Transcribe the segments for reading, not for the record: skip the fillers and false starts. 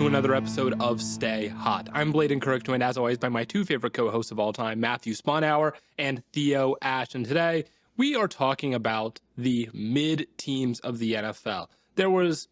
to another episode of Stay Hot. I'm Blaiden, joined as always by my two favorite co-hosts of all time, Matthew Sponhour and Theo Ash. And today we are talking about the mid-teams of the NFL. There was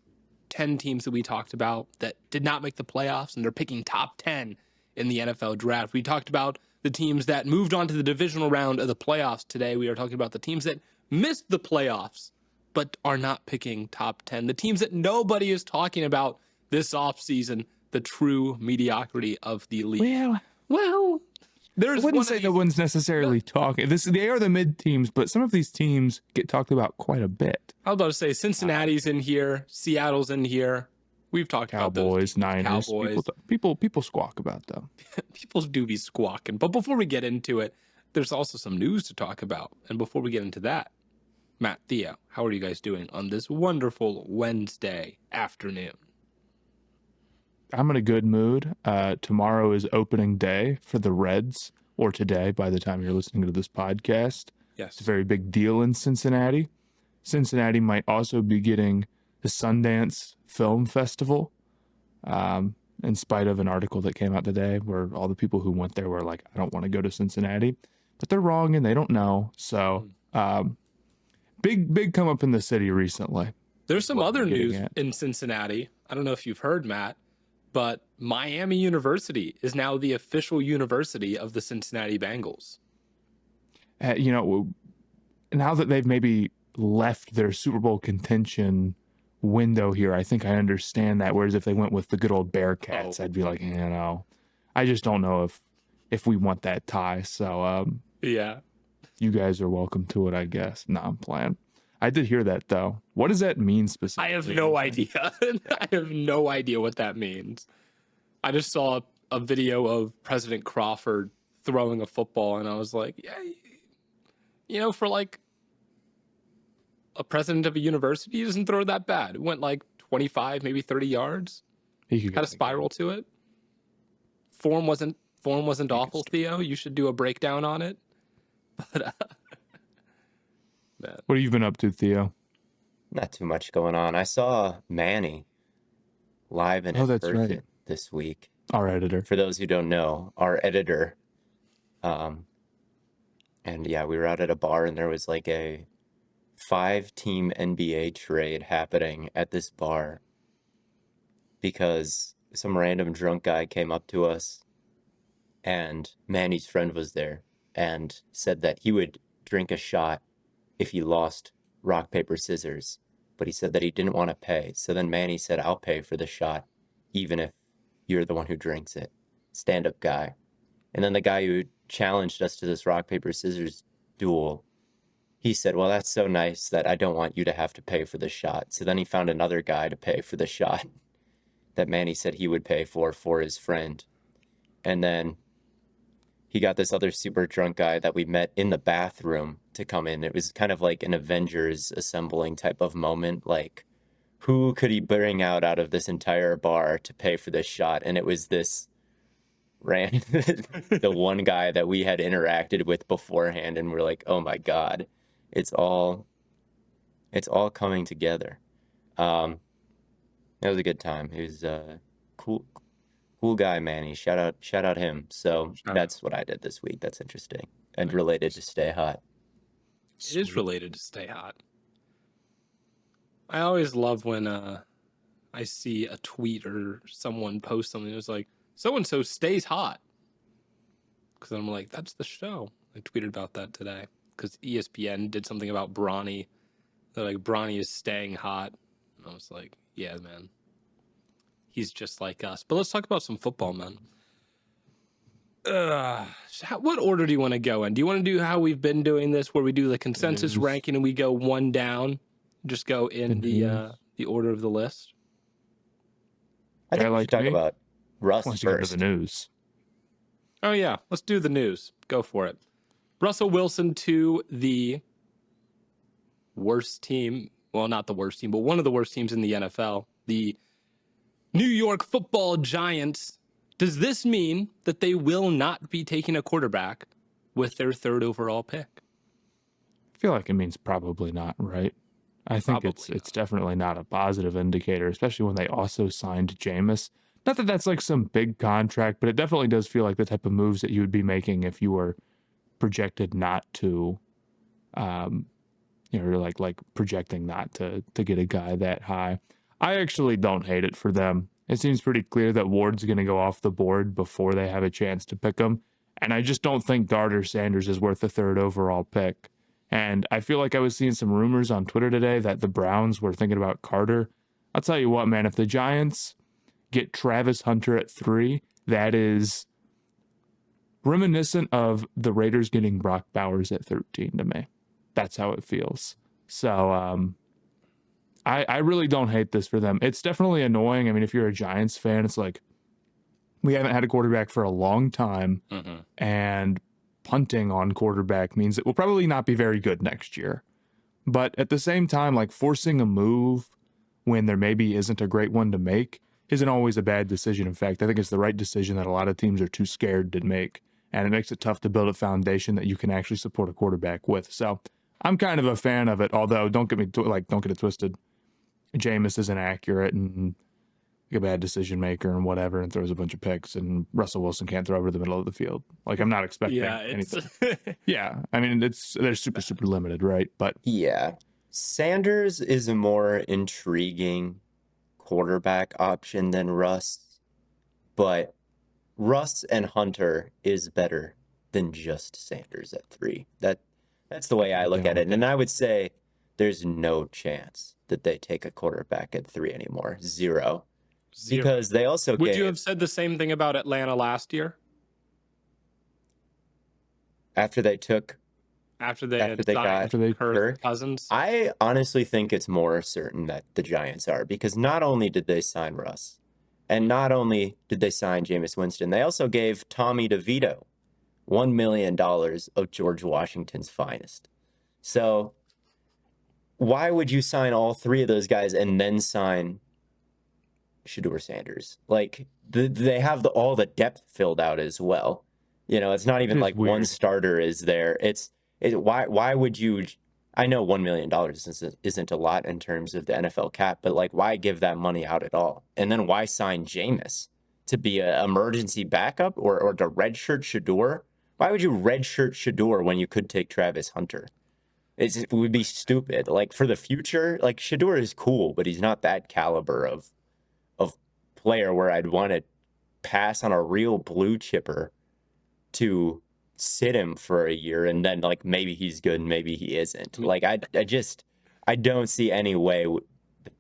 10 teams that we talked about that did not make the playoffs, and they're picking top 10 in the NFL draft. We talked about the teams that moved on to the divisional round of the playoffs. Today we are talking about the teams that missed the playoffs but are not picking top 10. The teams that nobody is talking about this offseason, the true mediocrity of the league. Well, I wouldn't say no one's necessarily talking. They are the mid teams, but some of these teams get talked about quite a bit. I was about to say Cincinnati's in here, Seattle's in here. We've talked Cowboys, about those Niners. Cowboys. People squawk about them. People do be squawking. But before we get into it, there's also some news to talk about. And before we get into that, Matt, Theo, how are you guys doing on this wonderful Wednesday afternoon? I'm in a good mood. Tomorrow is opening day for the Reds, or today by the time you're listening to this podcast. Yes. It's a very big deal in Cincinnati. Cincinnati might also be getting the Sundance Film Festival, in spite of an article that came out today where all the people who went there were like, I don't want to go to Cincinnati. But they're wrong and they don't know. So big come up in the city recently. There's some other news in Cincinnati. I don't know if you've heard, Matt, but Miami University is now the official university of the Cincinnati Bengals. Now that they've maybe left their Super Bowl contention window here, I think I understand that. Whereas if they went with the good old Bearcats, I'd be like, I just don't know if we want that tie. So yeah, you guys are welcome to it, I guess. No, I'm playing. I did hear that though. What does that mean specifically? I have no idea. I have no idea what that means. I just saw a video of President Crawford throwing a football, and I was like, yeah, for like a president of a university, he doesn't throw that bad. It went like 25, maybe 30 yards. Had a spiral to it. Form wasn't awful, Theo. You should do a breakdown on it. But what have you been up to, Theo? Not too much going on. I saw Manny live in person this week. Our editor. For those who don't know, our editor. And yeah, we were out at a bar and there was like a 5-team NBA trade happening at this bar because some random drunk guy came up to us and Manny's friend was there and said that he would drink a shot if he lost rock, paper, scissors, but he said that he didn't want to pay. So then Manny said, I'll pay for the shot, even if you're the one who drinks it. Stand-up guy. And then the guy who challenged us to this rock, paper, scissors duel, he said, well, that's so nice that I don't want you to have to pay for the shot. So then he found another guy to pay for the shot that Manny said he would pay for his friend. And then he got this other super drunk guy that we met in the bathroom to come in. It was kind of like an Avengers assembling type of moment. Like, who could he bring out of this entire bar to pay for this shot? And it was this the one guy that we had interacted with beforehand. And we're like, oh my God, it's all coming together. That was a good time. He was cool guy, Manny. Shout out him. So that's what I did this week. That's interesting and related to Stay Hot. It is related to Stay Hot. I always love when I see a tweet or someone post something that's like, so-and-so stays hot. Because I'm like, that's the show. I tweeted about that today because ESPN did something about Bronny. They're like, Bronny is staying hot. And I was like, yeah, man. He's just like us. But let's talk about some football, man. What order do you want to go in? Do you want to do how we've been doing this, where we do the consensus ranking and we go one down? Just go in the order of the list? I think we should talk about Russ first. The news. Oh, yeah. Let's do the news. Go for it. Russell Wilson to the worst team. Well, not the worst team, but one of the worst teams in the NFL. The New York Football Giants. Does this mean that they will not be taking a quarterback with their third overall pick? I feel like it means probably not, right? I think it's definitely not a positive indicator, especially when they also signed Jameis. Not that that's like some big contract, but it definitely does feel like the type of moves that you would be making if you were projected not to, um, like projecting not to get a guy that high. I actually don't hate it for them. It seems pretty clear that Ward's going to go off the board before they have a chance to pick him. And I just don't think Dart or Sanders is worth the third overall pick. And I feel like I was seeing some rumors on Twitter today that the Browns were thinking about Carter. I'll tell you what, man, if the Giants get Travis Hunter at 3, that is reminiscent of the Raiders getting Brock Bowers at 13 to me. That's how it feels. So I really don't hate this for them. It's definitely annoying. I mean, if you're a Giants fan, it's like we haven't had a quarterback for a long time, and punting on quarterback means it will probably not be very good next year. But at the same time, like forcing a move when there maybe isn't a great one to make isn't always a bad decision. In fact, I think it's the right decision that a lot of teams are too scared to make. And it makes it tough to build a foundation that you can actually support a quarterback with. So I'm kind of a fan of it, although don't get it twisted. Jameis isn't accurate and a bad decision maker and whatever, and throws a bunch of picks, and Russell Wilson can't throw over the middle of the field. Like, I'm not expecting anything. Yeah, I mean, they're super, super limited, right? But yeah, Sanders is a more intriguing quarterback option than Russ, but Russ and Hunter is better than just Sanders at 3. That's the way I look at it. And I would say there's no chance that they take a quarterback at 3 anymore. Zero. Because they also Would you have said the same thing about Atlanta last year? After they got Kirk Cousins? I honestly think it's more certain that the Giants are, because not only did they sign Russ, and not only did they sign Jameis Winston, they also gave Tommy DeVito $1 million of George Washington's finest. So why would you sign all 3 of those guys and then sign Shedeur Sanders? Like, they have all the depth filled out as well. It's not even like weird. One starter is there. Why would you? I know $1 million isn't a lot in terms of the NFL cap, but like, why give that money out at all? And then why sign Jameis to be an emergency backup or to redshirt Shedeur? Why would you redshirt Shedeur when you could take Travis Hunter? It would be stupid. Like, for the future, like, Shedeur is cool, but he's not that caliber of player where I'd want to pass on a real blue chipper to sit him for a year and then, like, maybe he's good and maybe he isn't. Like, I don't see any way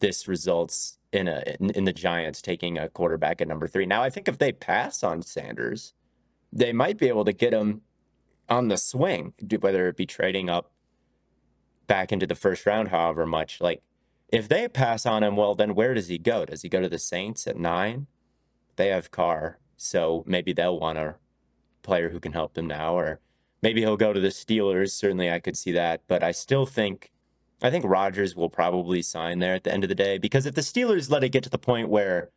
this results in the Giants taking a quarterback at number 3. Now, I think if they pass on Sanders, they might be able to get him on the swing, whether it be trading up back into the first round, however much. Like, if they pass on him, well, then where does he go? Does he go to the Saints at 9? They have Carr, so maybe they'll want a player who can help them now, or maybe he'll go to the Steelers. Certainly, I could see that, but I think Rodgers will probably sign there at the end of the day, because if the Steelers let it get to the point where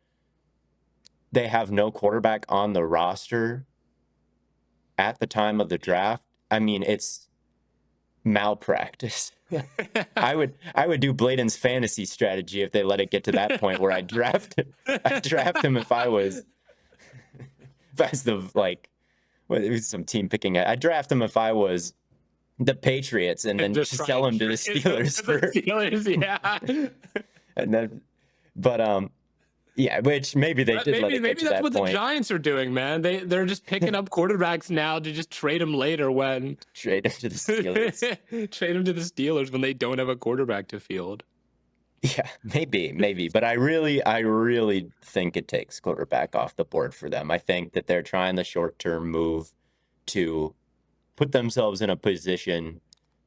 they have no quarterback on the roster at the time of the draft, I mean, it's malpractice. I would do Blaiden's fantasy strategy if they let it get to that point where I'd draft him if I was some team picking it. I'd draft him if I was the Patriots and then just sell him to the Steelers yeah. And then, but yeah, which maybe they did let it get to that point. Maybe that's what the Giants are doing, man. They're just picking up quarterbacks now to just trade them later when trade them to the Steelers. Trade them to the Steelers when they don't have a quarterback to field. Yeah, maybe, but I really think it takes quarterback off the board for them. I think that they're trying the short-term move to put themselves in a position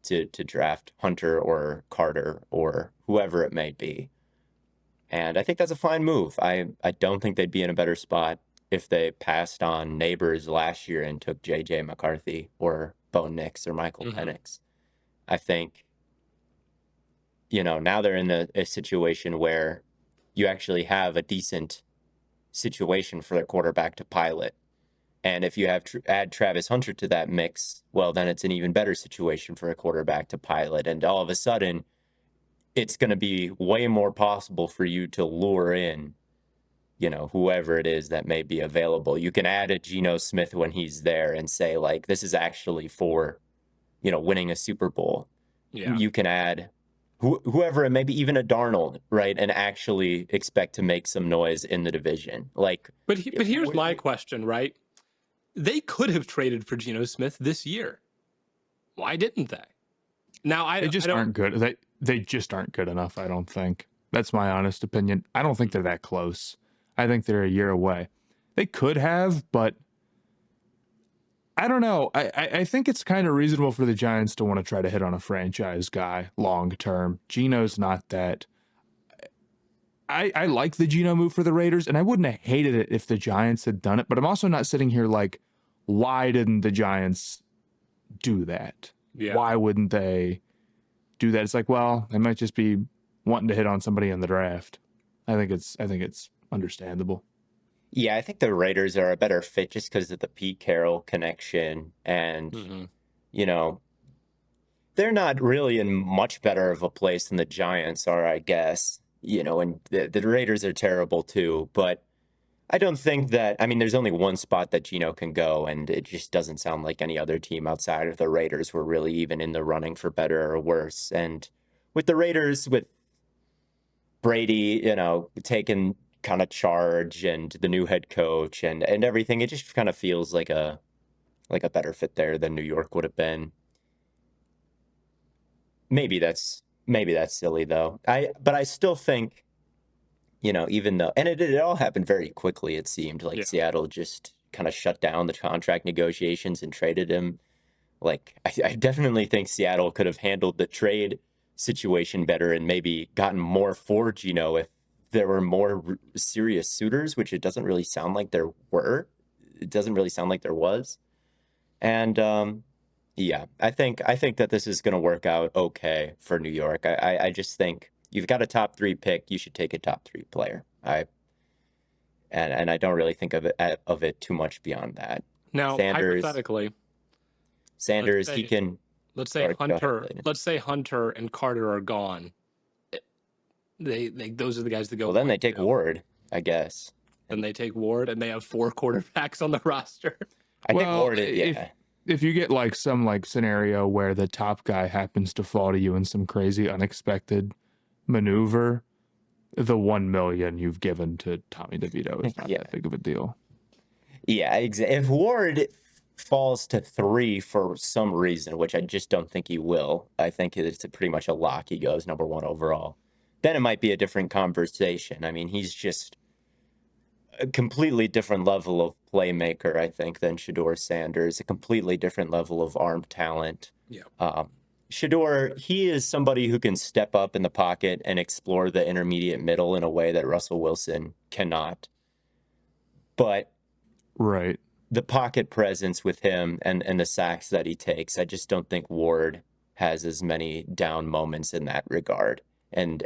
to draft Hunter or Carter or whoever it may be. And I think that's a fine move. I don't think they'd be in a better spot if they passed on Neighbors last year and took J.J. McCarthy or Bo Nix or Michael Penix. I think, now they're in a situation where you actually have a decent situation for the quarterback to pilot. And if you add Travis Hunter to that mix, well, then it's an even better situation for a quarterback to pilot. And all of a sudden, it's going to be way more possible for you to lure in whoever it is that may be available. You can add a Geno Smith when he's there and say, like, this is actually for, winning a Super Bowl. Yeah. You can add whoever, and maybe even a Darnold, right? And actually expect to make some noise in the division. Like, but here's my question, right? They could have traded for Geno Smith this year. Why didn't they? Now, They just aren't good. They just aren't good enough, I don't think. That's my honest opinion. I don't think they're that close. I think they're a year away. They could have, but I don't know. I think it's kind of reasonable for the Giants to want to try to hit on a franchise guy long term. Geno's not that. I like the Geno move for the Raiders, and I wouldn't have hated it if the Giants had done it, but I'm also not sitting here like, why didn't the Giants do that? Yeah. Why wouldn't they do that? It's like, well, they might just be wanting to hit on somebody in the draft. I think it's understandable. Yeah, I think the Raiders are a better fit just because of the Pete Carroll connection. And, they're not really in much better of a place than the Giants are, I guess. And the Raiders are terrible too. But I don't think that, there's only one spot that Geno can go, and it just doesn't sound like any other team outside of the Raiders were really even in the running for better or worse. And with the Raiders, with Brady, taking kind of charge and the new head coach and everything, it just kind of feels like a better fit there than New York would have been. Maybe that's silly though. But I still think, even though, and it all happened very quickly, it seemed like Seattle just kind of shut down the contract negotiations and traded him. Like, I definitely think Seattle could have handled the trade situation better and maybe gotten more for Geno if there were more serious suitors, which it doesn't really sound like there were. It doesn't really sound like there was. And I think that this is going to work out okay for New York. I just think you've got a top 3 pick, you should take a top 3 player. And I don't really think of it too much beyond that. Now, hypothetically, Sanders, he can. Let's say Hunter and Carter are gone. They those are the guys that go. Well, then they take Ward, I guess. Then they take Ward, and they have 4 quarterbacks on the roster. I think Ward, yeah. If you get like some like scenario where the top guy happens to fall to you in some crazy unexpected maneuver, the $1 million you've given to Tommy DeVito is not that big of a deal. Yeah, if Ward falls to 3 for some reason, which I just don't think he will, I think it's pretty much a lock he goes number 1 overall, then it might be a different conversation. He's just a completely different level of playmaker, I think, than Shedeur Sanders, a completely different level of arm talent. Yeah. Shedeur, he is somebody who can step up in the pocket and explore the intermediate middle in a way that Russell Wilson cannot. But right, the pocket presence with him and the sacks that he takes, I just don't think Ward has as many down moments in that regard. And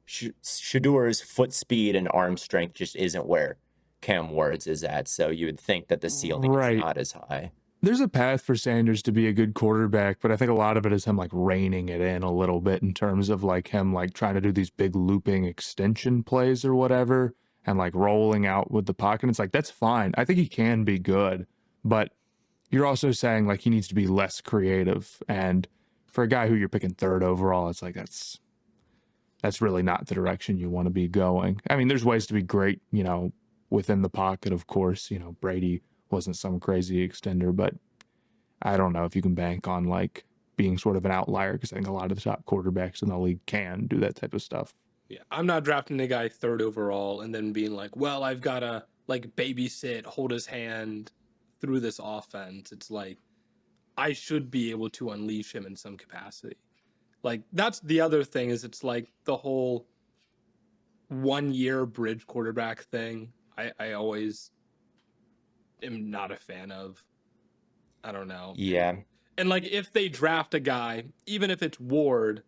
Shedeur's foot speed and arm strength just isn't where Cam Ward's is at. So you would think that the ceiling is not as high. There's a path for Sanders to be a good quarterback, but I think a lot of it is him like reining it in a little bit in terms of like him like trying to do these big looping extension plays or whatever and like rolling out with the pocket. It's like, that's fine. I think he can be good, but you're also saying like he needs to be less creative. And for a guy who you're picking 3rd overall, it's like that's really not the direction you want to be going. There's ways to be great, within the pocket, of course. Brady wasn't some crazy extender, but I don't know if you can bank on like being sort of an outlier, because I think a lot of the top quarterbacks in the league can do that type of stuff. Yeah, I'm not drafting a guy 3rd overall and then being like, well, I've got to like babysit, hold his hand through this offense. It's like, I should be able to unleash him in some capacity. Like, that's the other thing, is it's like the whole 1-year bridge quarterback thing. I always am not a fan of. I don't know. Yeah. And like, if they draft a guy, even if it's Ward,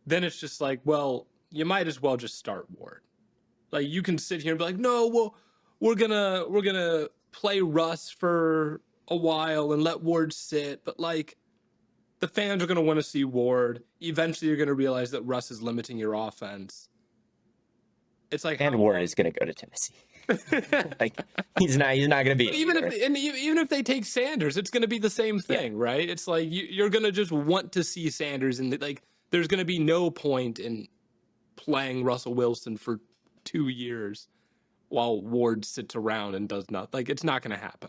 then it's just like, well, you might as well just start Ward. Like, you can sit here and be like, no, well, we're gonna play Russ for a while and let Ward sit, but like, the fans are going to want to see Ward. Eventually, you're going to realize that Russ is limiting your offense. It's like, And Ward is going to go to Tennessee. Like he's not going to be even if they take Sanders, it's going to be the same thing, right? It's like you're going to just want to see Sanders, and like there's going to be no point in playing Russell Wilson for 2 years while Ward sits around and does nothing. Like it's not going to happen.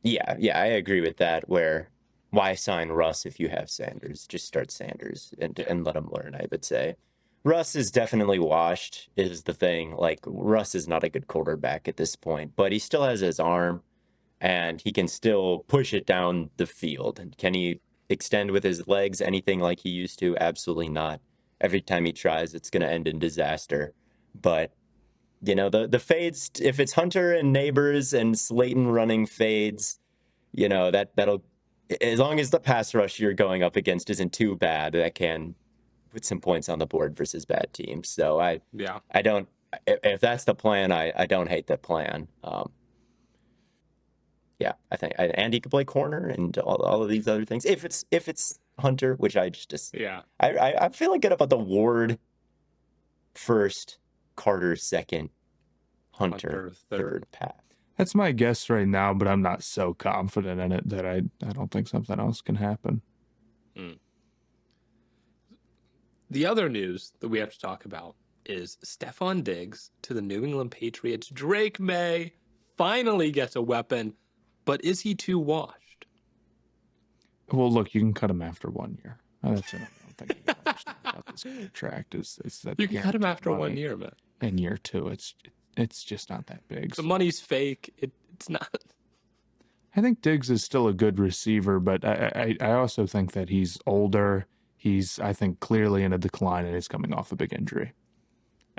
Yeah, I agree with that. Where why sign Russ if you have Sanders? Just start Sanders and let him learn, I would say. Russ is definitely washed, is the thing. Like, Russ is not a good quarterback at this point, but he still has his arm, and he can still push it down the field. And can he extend with his legs anything like he used to? Absolutely not. Every time he tries, it's going to end in disaster. But, you know, the fades, if it's Hunter and Neighbors and Slayton running fades, you know, that'll, as long as the pass rush you're going up against isn't too bad, that can put some points on the board versus bad teams. So I don't, if that's the plan, I don't hate the plan. Yeah, I think, and he could play corner and all of these other things. If it's Hunter, which I just I'm feeling good about the Ward first, Carter second, Hunter third path. That's my guess right now, but I'm not so confident in it that I don't think something else can happen. The other news that we have to talk about is Stephon Diggs to the New England Patriots. Drake May finally gets a weapon, but is he too washed? Well, look, you can cut him after 1 year. That's what I don't think you understand about this contract is that you can cut him after 1 year, man. In year two, it's just not that big. The money's fake. It's not. I think Diggs is still a good receiver, but I also think that he's older. He's, I think, clearly in a decline, and he's coming off a big injury.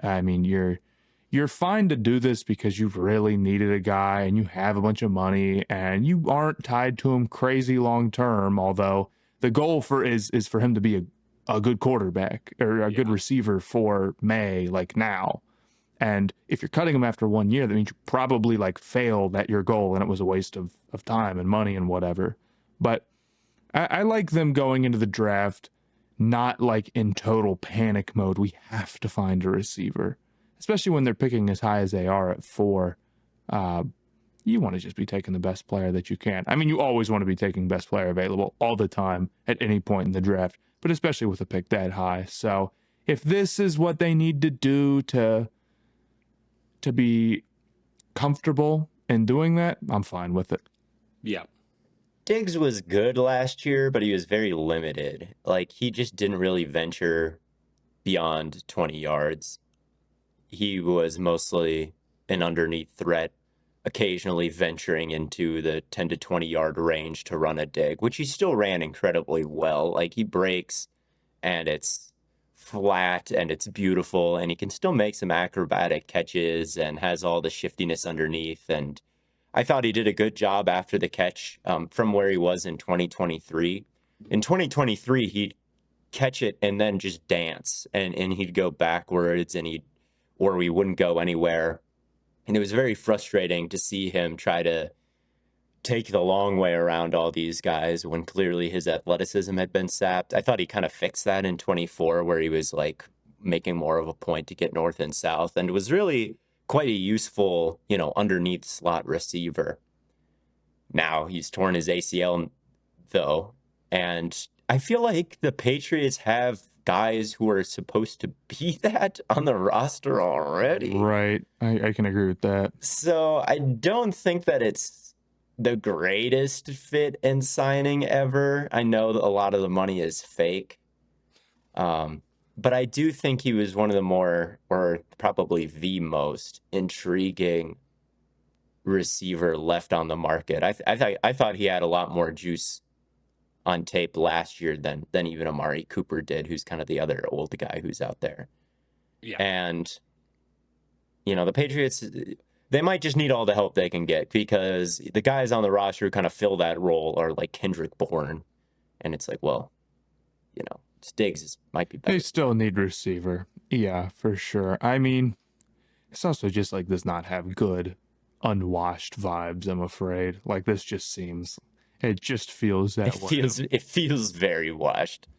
I mean, you're fine to do this because you've really needed a guy and you have a bunch of money and you aren't tied to him crazy long term, although the goal is for him to be a good quarterback or a good receiver for May, like now. And if you're cutting him after 1 year, that means you probably like failed at your goal and it was a waste of time and money and whatever. But I like them going into the draft not like in total panic mode. We have to find a receiver, especially when they're picking as high as they are at 4. You want to just be taking the best player that you can. I mean, you always want to be taking best player available all the time at any point in the draft, but especially with a pick that high. So if this is what they need to do to be comfortable in doing that, I'm fine with it. Yeah. Diggs was good last year, but he was very limited. Like, he just didn't really venture beyond 20 yards. He was mostly an underneath threat, occasionally venturing into the 10 to 20 yard range to run a dig, which he still ran incredibly well. Like, he breaks and it's flat and it's beautiful, and he can still make some acrobatic catches and has all the shiftiness underneath. And I thought he did a good job after the catch from where he was in 2023. In 2023, he'd catch it and then just dance, and he'd go backwards or he wouldn't go anywhere. And it was very frustrating to see him try to take the long way around all these guys when clearly his athleticism had been sapped. I thought he kind of fixed that in 24, where he was like making more of a point to get north and south, and was really quite a useful, underneath slot receiver. Now he's torn his ACL though, and I feel like the Patriots have guys who are supposed to be that on the roster already. Right. I can agree with that. So I don't think that it's the greatest fit and signing ever. I know that a lot of the money is fake. But I do think he was one of the more, or probably the most intriguing receiver left on the market. I thought he had a lot more juice on tape last year than even Amari Cooper did, who's kind of the other old guy who's out there. Yeah. And, the Patriots, they might just need all the help they can get, because the guys on the roster who kind of fill that role are like Kendrick Bourne. And it's like, well, Diggs might be better. They still need receiver. Yeah, for sure. I mean, it's also just like does not have good unwashed vibes, I'm afraid. Like, this just seems, it just feels that way. It feels very washed.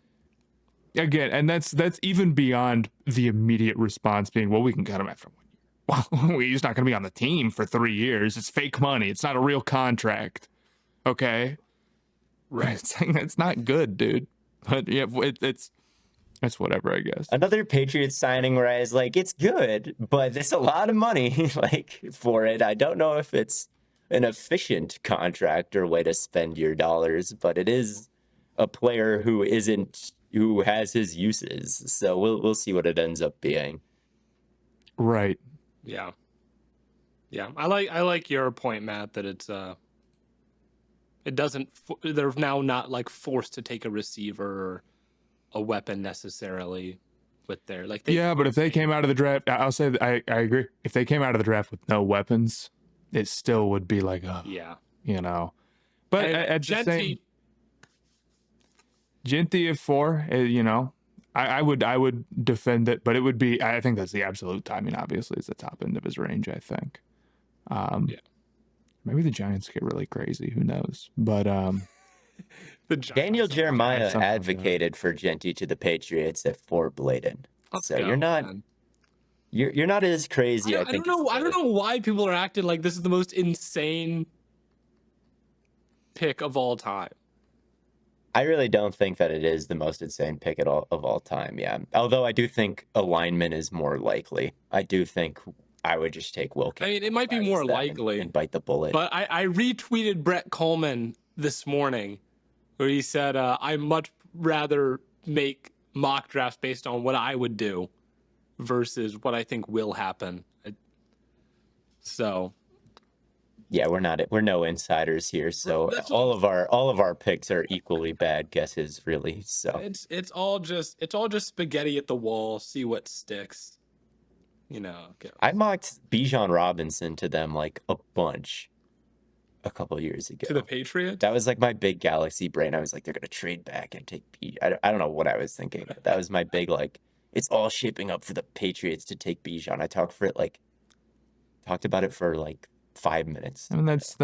Again, and that's even beyond the immediate response being, well, we can cut him after 1 year. well, he's not going to be on the team for 3 years. It's fake money. It's not a real contract. Okay. Right. It's not good, dude. But yeah, it's whatever, I guess. Another Patriots signing where I was like, it's good, but it's a lot of money like for it. I don't know if it's an efficient contract or way to spend your dollars, but it is a player who has his uses. So we'll see what it ends up being. Right. Yeah. Yeah. I like your point, Matt, that it's it doesn't they're now not like forced to take a receiver or a weapon necessarily with their like but if they came out of the draft, I'll say that I agree. If they came out of the draft with no weapons, it still would be like, yeah. But at the same, Genty at 4, I would defend it, but it would be, I think that's the absolute timing. Obviously, it's the top end of his range. I think. Maybe the Giants get really crazy. Who knows? But Daniel Jeremiah advocated for Genty to the Patriots at 4 Blaiden. So you're not as crazy. I think. I don't know why people are acting like this is the most insane pick of all time. I really don't think that it is the most insane pick of all time. Yeah. Although I do think alignment is more likely. I do think I would just take Wilkins. I mean, it might be more likely and bite the bullet. But I retweeted Brett Coleman this morning where he said, I much rather make mock drafts based on what I would do versus what I think will happen. So yeah, we're no insiders here, so all of our picks are equally bad guesses, really. So it's all just spaghetti at the wall, see what sticks. I mocked Bijan Robinson to them like a bunch a couple years ago. To the Patriots? That was like my big galaxy brain. I was like, they're gonna trade back and take Bijan. I don't know what I was thinking. That was my big like. It's all shaping up for the Patriots to take Bijan. I talked about it for like 5 minutes. I mean, that's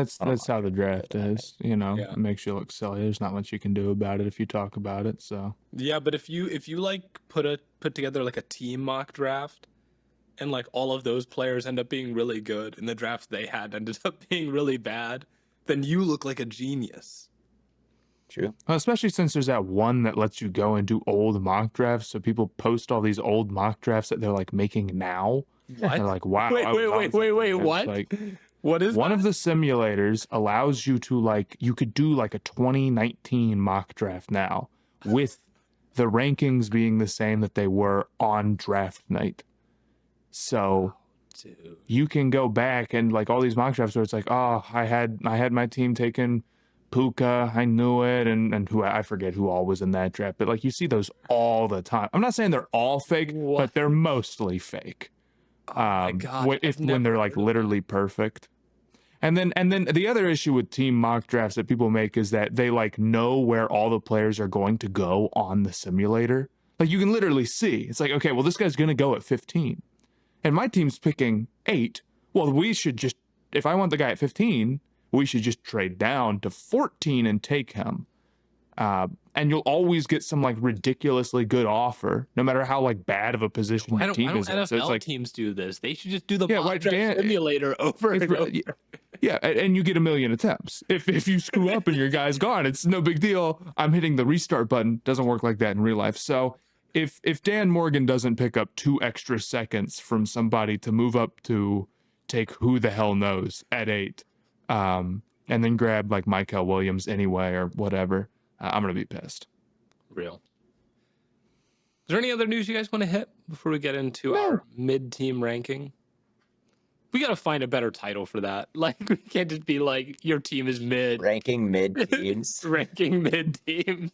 how the draft is. It makes you look silly. There's not much you can do about it if you talk about it. So yeah, but if you like put together like a team mock draft, and like all of those players end up being really good, and the drafts they had ended up being really bad, then you look like a genius. True. Well, especially since there's that one that lets you go and do old mock drafts. So people post all these old mock drafts that they're like making now. What? They're like, wow. Wait, what? Like, what is one that? of the simulators allows you to you could do like a 2019 mock draft now with the rankings being the same that they were on draft night. So you can go back and like all these mock drafts where it's like, oh, I had my team taking Puka, I knew it, and who I forget who all was in that draft, but like you see those all the time. I'm not saying they're all fake, but they're mostly fake. Oh my God, when they're like literally perfect. And then the other issue with team mock drafts that people make is that they like know where all the players are going to go on the simulator. Like you can literally see. It's like, okay, well this guy's going to go at 15. And my team's picking 8. Well, we should just, if I want the guy at 15, we should just trade down to 14 and take him. And you'll always get some like ridiculously good offer, no matter how like bad of a position your team is in. NFL so it's like teams do this. They should just do the mock draft simulator over and over. Yeah, and you get 1 million attempts. If you screw up and your guy's gone, it's no big deal. I'm hitting the restart button. Doesn't work like that in real life. So if Dan Morgan doesn't pick up 2 extra seconds from somebody to move up to take who the hell knows at 8, and then grab like Michael Williams anyway or whatever, I'm gonna be pissed. Real. Is there any other news you guys want to hit before we get into our mid-team ranking? We got to find a better title for that. Like, we can't just be like, your team is mid. Ranking mid-teams. Ranking mid-teams.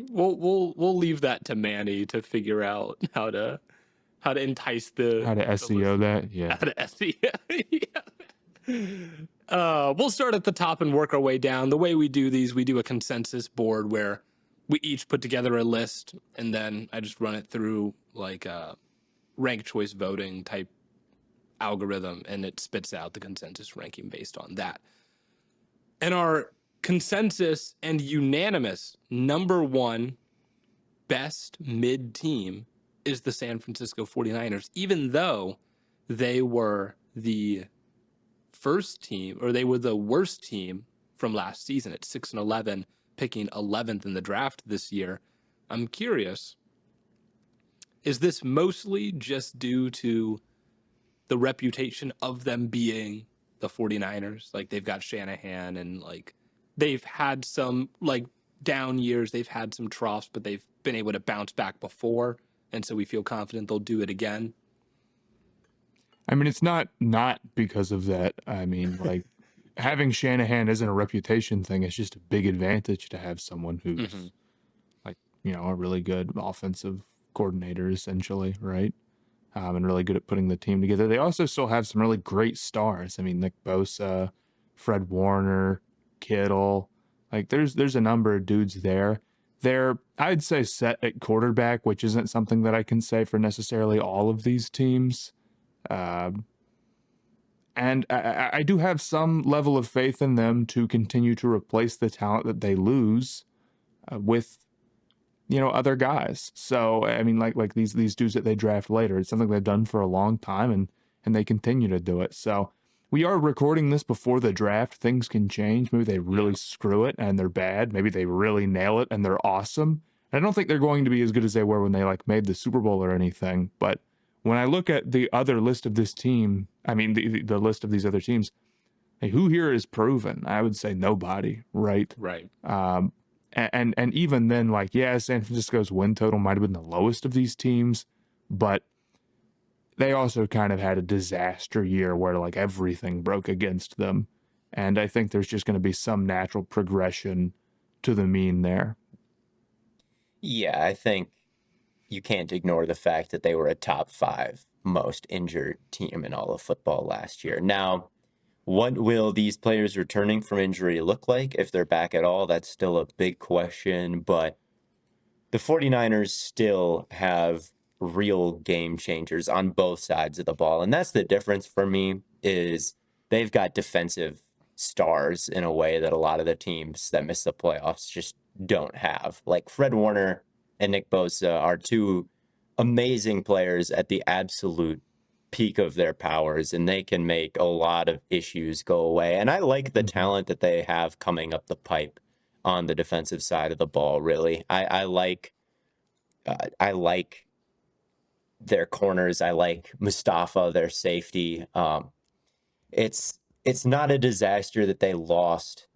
We'll leave that to Manny to figure out how to entice how to SEO that. Yeah. How to SEO. Yeah. We'll start at the top and work our way down. The way we do these, we do a consensus board where we each put together a list, and then I just run it through like a ranked choice voting type algorithm, and it spits out the consensus ranking based on that. And our consensus and unanimous number 1 best mid team is the San Francisco 49ers, even though they were the first team, or they were the worst team from last season at 6-11, picking 11th in the draft this year. I'm curious, is this mostly just due to the reputation of them being the 49ers? Like, they've got Shanahan, and like they've had some like down years, they've had some troughs, but they've been able to bounce back before, and so we feel confident they'll do it again. I mean, it's not because of that. I mean, like, having Shanahan isn't a reputation thing. It's just a big advantage to have someone who's like, a really good offensive coordinator, essentially, right? And really good at putting the team together. They also still have some really great stars. I mean, Nick Bosa, Fred Warner, Kittle. Like, there's a number of dudes there. They're, I'd say, set at quarterback, which isn't something that I can say for necessarily all of these teams. And I do have some level of faith in them to continue to replace the talent that they lose with, other guys. So, I mean, like these dudes that they draft later, it's something they've done for a long time, and they continue to do it. So we are recording this before the draft. Things can change. Maybe they really screw it and they're bad. Maybe they really nail it and they're awesome. And I don't think they're going to be as good as they were when they like made the Super Bowl or anything, but when I look at the other list of this team, I mean, the list of these other teams, like, who here is proven? I would say nobody, right? Right. And even then, like, yeah, San Francisco's win total might have been the lowest of these teams, but they also kind of had a disaster year where, like, everything broke against them. And I think there's just going to be some natural progression to the mean there. Yeah, I think you can't ignore the fact that they were a top 5 most injured team in all of football last year. Now, what will these players returning from injury look like if they're back at all? That's still a big question, but the 49ers still have real game changers on both sides of the ball. And that's the difference for me, is they've got defensive stars in a way that a lot of the teams that miss the playoffs just don't have. Like, Fred Warner and Nick Bosa are two amazing players at the absolute peak of their powers, and they can make a lot of issues go away. And I like the talent that they have coming up the pipe on the defensive side of the ball, really. I like their corners. I like Mustafa, their safety. It's not a disaster that they lost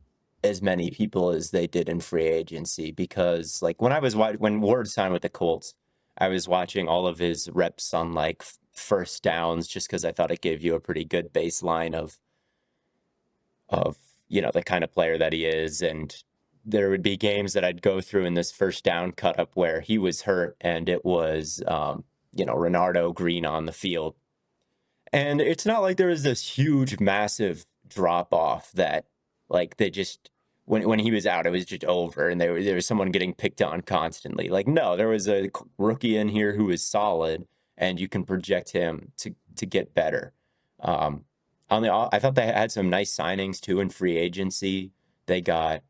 as many people as they did in free agency, because like when Ward signed with the Colts, I was watching all of his reps on like first downs, just because I thought it gave you a pretty good baseline of the kind of player that he is. And there would be games that I'd go through in this first down cut up where he was hurt and it was Renardo Green on the field. And it's not like there was this huge, massive drop off that like they just when he was out, it was just over, and there was someone getting picked on constantly. Like, no, there was a rookie in here who was solid, and you can project him to get better. I thought they had some nice signings too in free agency. They got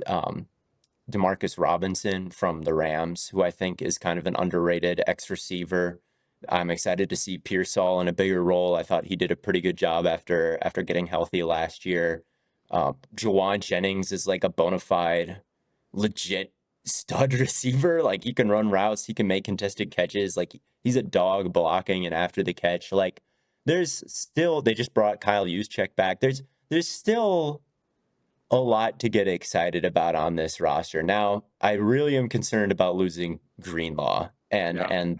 Demarcus Robinson from the Rams, who I think is kind of an underrated X receiver. I'm excited to see Pearsall in a bigger role. I thought he did a pretty good job after getting healthy last year. Jawan Jennings is like a bona fide, legit stud receiver. Like, he can run routes, he can make contested catches. Like, he's a dog blocking and after the catch. Like, they just brought Kyle Juszczyk back. There's still a lot to get excited about on this roster. Now, I really am concerned about losing Greenlaw and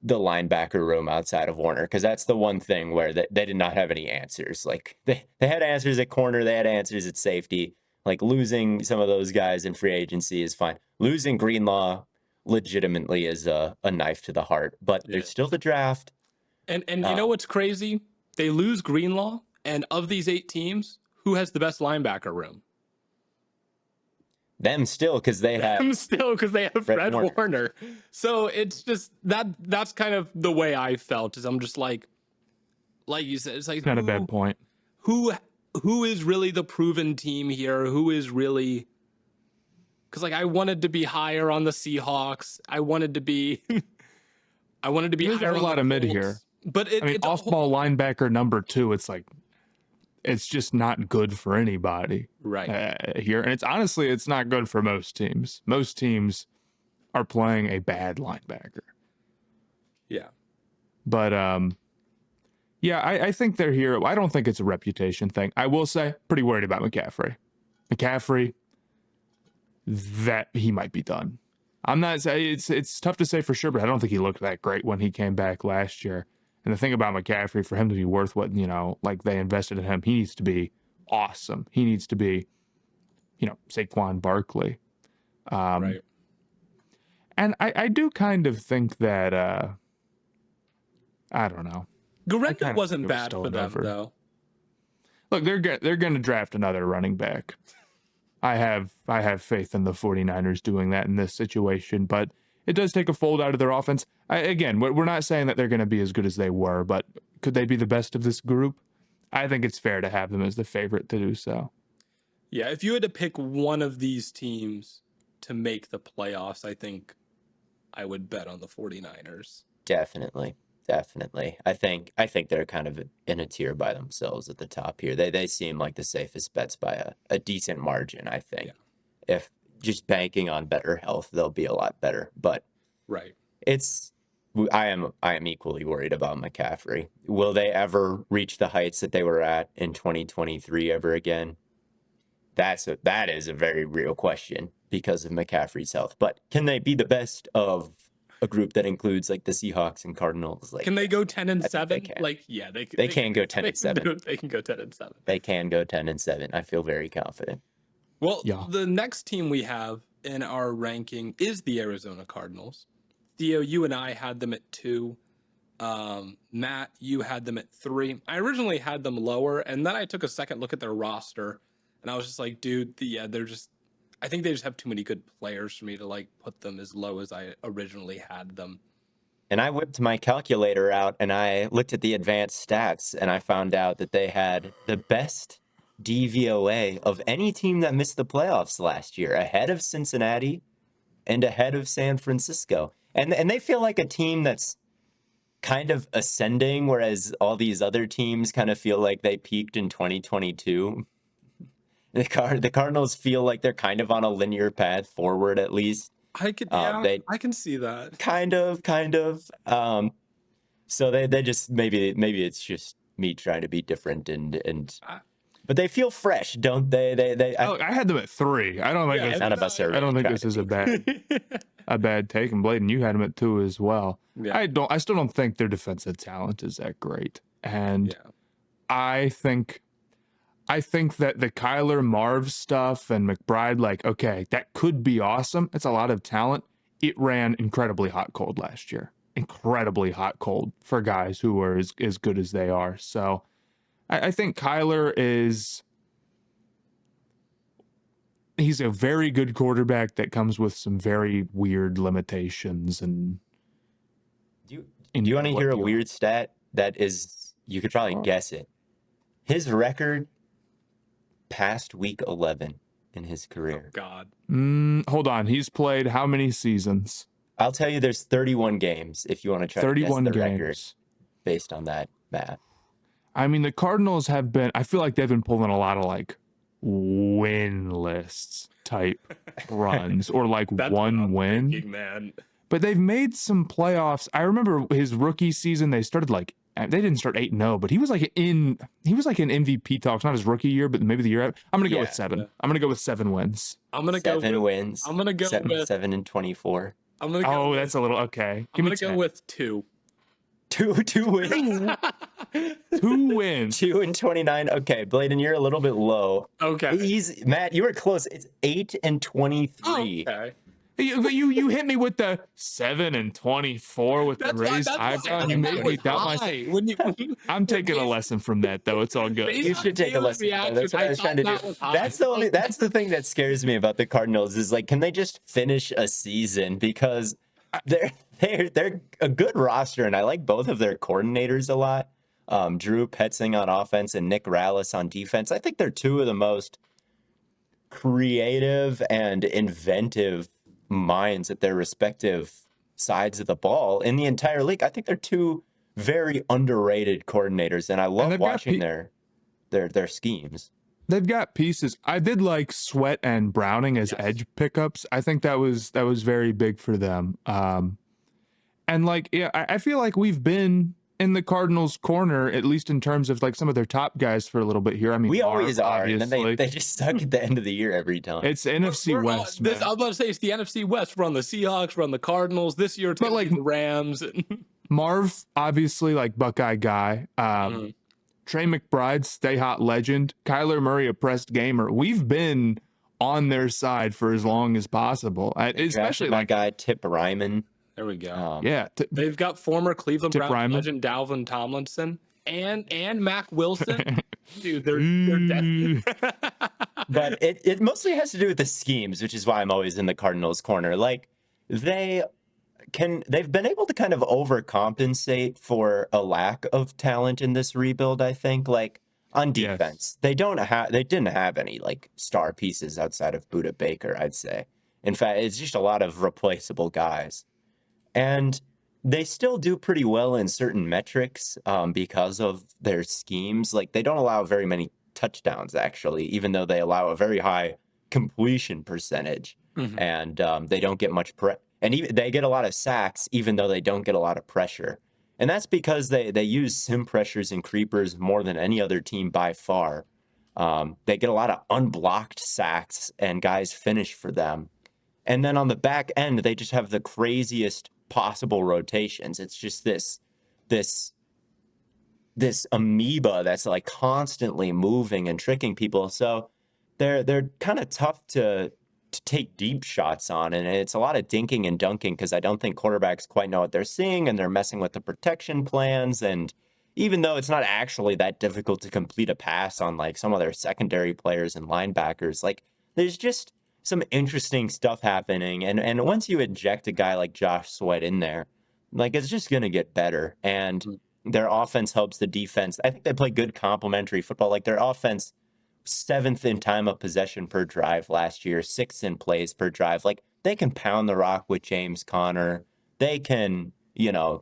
the linebacker room outside of Warner, because that's the one thing where they did not have any answers. Like, they had answers at corner, they had answers at safety. Like, losing some of those guys in free agency is fine. Losing Greenlaw legitimately is a knife to the heart, but there's still the draft. And you know what's crazy? They lose Greenlaw, and of these 8 teams, who has the best linebacker room? Them still, because they have Fred Warner. So it's just that's kind of the way I felt, is I'm just like you said, it's like, Not a bad point. Who is really the proven team here? Who is really, because like I wanted to be higher on the Seahawks. I wanted to be I wanted to be There's higher a on lot the of mid Colts, here. but I mean, off-ball linebacker number 2, it's like, it's just not good for anybody here. And it's not good for most teams. Most teams are playing a bad linebacker. Yeah. But, yeah, I think they're here. I don't think it's a reputation thing. I will say, pretty worried about McCaffrey. That he might be done. I'm not saying it's tough to say for sure, but I don't think he looked that great when he came back last year. And the thing about McCaffrey, for him to be worth what, like they invested in him, he needs to be awesome. He needs to be, Saquon Barkley. Right. And I do kind of think that, I don't know. Garenda wasn't bad for them, though. Look, they're going to draft another running back. I have faith in the 49ers doing that in this situation, but it does take a fold out of their offense. Again, we're not saying that they're going to be as good as they were, but could they be the best of this group? I think it's fair to have them as the favorite to do so. Yeah, if you had to pick one of these teams to make the playoffs, I think I would bet on the 49ers. Definitely. I think they're kind of in a tier by themselves at the top here. They seem like the safest bets by a decent margin, I think. Yeah. If just banking on better health, they'll be a lot better. But I am equally worried about McCaffrey. Will they ever reach the heights that they were at in 2023 ever again? That is a very real question because of McCaffrey's health. But can they be the best of a group that includes like the Seahawks and Cardinals? Like, can they go 10-7? Like, yeah, they can go 10-7. They can go 10-7. They can go 10-7. I feel very confident. Well, the next team we have in our ranking is the Arizona Cardinals. Theo, you and I had them at 2. Matt, you had them at 3. I originally had them lower, and then I took a second look at their roster, and I was just like, dude, I think they just have too many good players for me to like put them as low as I originally had them. And I whipped my calculator out and I looked at the advanced stats and I found out that they had the best DVOA of any team that missed the playoffs last year, ahead of Cincinnati and ahead of San Francisco. And they feel like a team that's kind of ascending, whereas all these other teams kind of feel like they peaked in 2022. The Cardinals feel like they're kind of on a linear path forward, at least. I can see that. Kind of. So they just maybe it's just me trying to be different but they feel fresh, don't they? I had them at 3. I don't think none of us are. I don't think this is a bad take. And Blaiden, you had them at 2 as well. Yeah. I still don't think their defensive talent is that great, and I think that the Kyler Marv stuff and McBride, like, okay, that could be awesome. It's a lot of talent. It ran incredibly hot cold last year. Incredibly hot cold for guys who are as good as they are. So I think Kyler he's a very good quarterback that comes with some very weird limitations. And do you want to hear a weird stat that is, you could probably guess it. His record past week 11 in his career. Oh, God. Hold on. He's played how many seasons? I'll tell you, there's 31 games if you want to try 31 to guess the games. record based on that math. I mean, the Cardinals I feel like they've been pulling a lot of like winless type runs or like one win. Thinking, man. But they've made some playoffs. I remember his rookie season, they started like, they didn't start 8-0, but he was like in MVP talks, not his rookie year, but maybe the year. I'm going to go with 7. Yeah. I'm going to go with 7 wins. I'm going to go 7 wins. I'm going to go 7-24. I'm going to go that's a little, okay. I'm going to go with 2. 2 wins. 2 wins. 2-29. Okay, Blaiden, you're a little bit low. Okay. Matt, you were close. It's 8-23. Okay. You hit me with the 7-24 with the raised eyebrow. You made me doubt myself. I'm taking a lesson from that, though. It's all good. You should take a lesson. That's what I was trying to do. That's the thing that scares me about the Cardinals is like, can they just finish a season? Because they're a good roster, and I like both of their coordinators a lot. Drew Petzing on offense and Nick Rallis on defense. I think they're 2 of the most creative and inventive minds at their respective sides of the ball in the entire league. I think they're two very underrated coordinators, and I love watching their schemes. They've got pieces. I did like Sweat and Browning as edge pickups. I think that was very big for them. And like, yeah, I feel like we've been in the Cardinals' corner, at least in terms of like some of their top guys for a little bit here. I mean, we always are, obviously. and then they just suck at the end of the year every time. It's NFC West. Man. I was about to say it's the NFC West. We're on the Seahawks, we're on the Cardinals. This year it's like the Rams. Marv, obviously, like Buckeye guy. Trey McBride, stay hot legend. Kyler Murray, a pressed gamer. We've been on their side for as long as possible, especially my guy Tip Ryman. There we go. They've got former Cleveland Browns legend Dalvin Tomlinson and Mac Wilson. Dude, they're dead. But it mostly has to do with the schemes, which is why I'm always in the Cardinals' corner. Like they've been able to kind of overcompensate for a lack of talent in this rebuild. I think, like on defense, they didn't have any like star pieces outside of Budda Baker. I'd say, in fact, it's just a lot of replaceable guys. And they still do pretty well in certain metrics because of their schemes. Like they don't allow very many touchdowns, actually, even though they allow a very high completion percentage. And they don't get much and even they get a lot of sacks, even though they don't get a lot of pressure. And that's because they use sim pressures and creepers more than any other team by far. They get a lot of unblocked sacks and guys finish for them. And then on the back end, they just have the craziest possible rotations. It's just this amoeba that's like constantly moving and tricking people. So they're kind of tough to take deep shots on, and it's a lot of dinking and dunking because I don't think quarterbacks quite know what they're seeing, and they're messing with the protection plans. And even though it's not actually that difficult to complete a pass on like some of their secondary players and linebackers, like there's just some interesting stuff happening. And once you eject a guy like Josh Sweat in there, like it's just going to get better. And their offense helps the defense. I think they play good complementary football. Like their offense, 7th in time of possession per drive last year, 6th in plays per drive. Like they can pound the rock with James Conner. They can,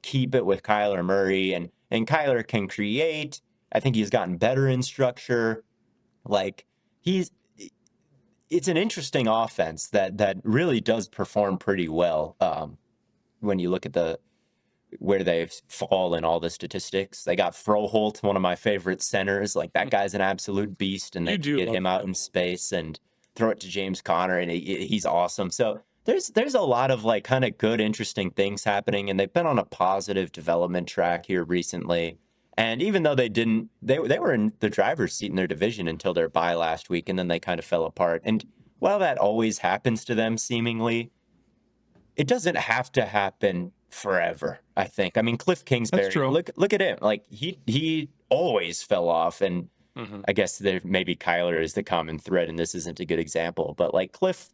keep it with Kyler Murray, and Kyler can create. I think he's gotten better in structure. Like it's an interesting offense that really does perform pretty well when you look at where they fall in all the statistics. They got Froholt, one of my favorite centers. Like that guy's an absolute beast, and they get him out in space and throw it to James Conner, and he's awesome. So there's a lot of like kind of good, interesting things happening, and they've been on a positive development track here recently. And even though they were in the driver's seat in their division until their bye last week, and then they kind of fell apart. And while that always happens to them, seemingly, it doesn't have to happen forever, I think. I mean, Cliff Kingsbury, look at him. Like he always fell off, and I guess maybe Kyler is the common thread, and this isn't a good example. But like Cliff,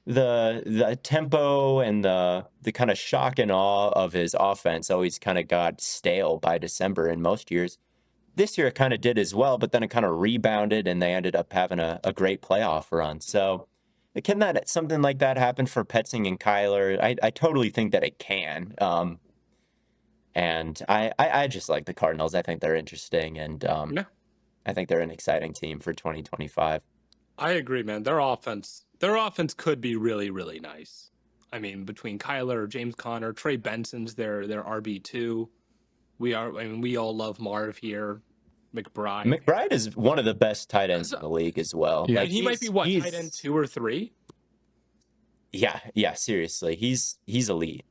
the tempo and the kind of shock and awe of his offense always kind of got stale by December in most years. This year it kind of did as well, but then it kind of rebounded, and they ended up having a great playoff run. So can something like that happen for Petzing and Kyler? I totally think that it can. And I just like the Cardinals. I think they're interesting, and I think they're an exciting team for 2025. I agree, man. Their offense could be really, really nice. I mean, between Kyler, James Conner, Trey Benson's their RB2. We all love Marv here. McBride is one of the best tight ends in the league as well. Yeah, like he might be tight end 2 or 3. Yeah, seriously, he's elite.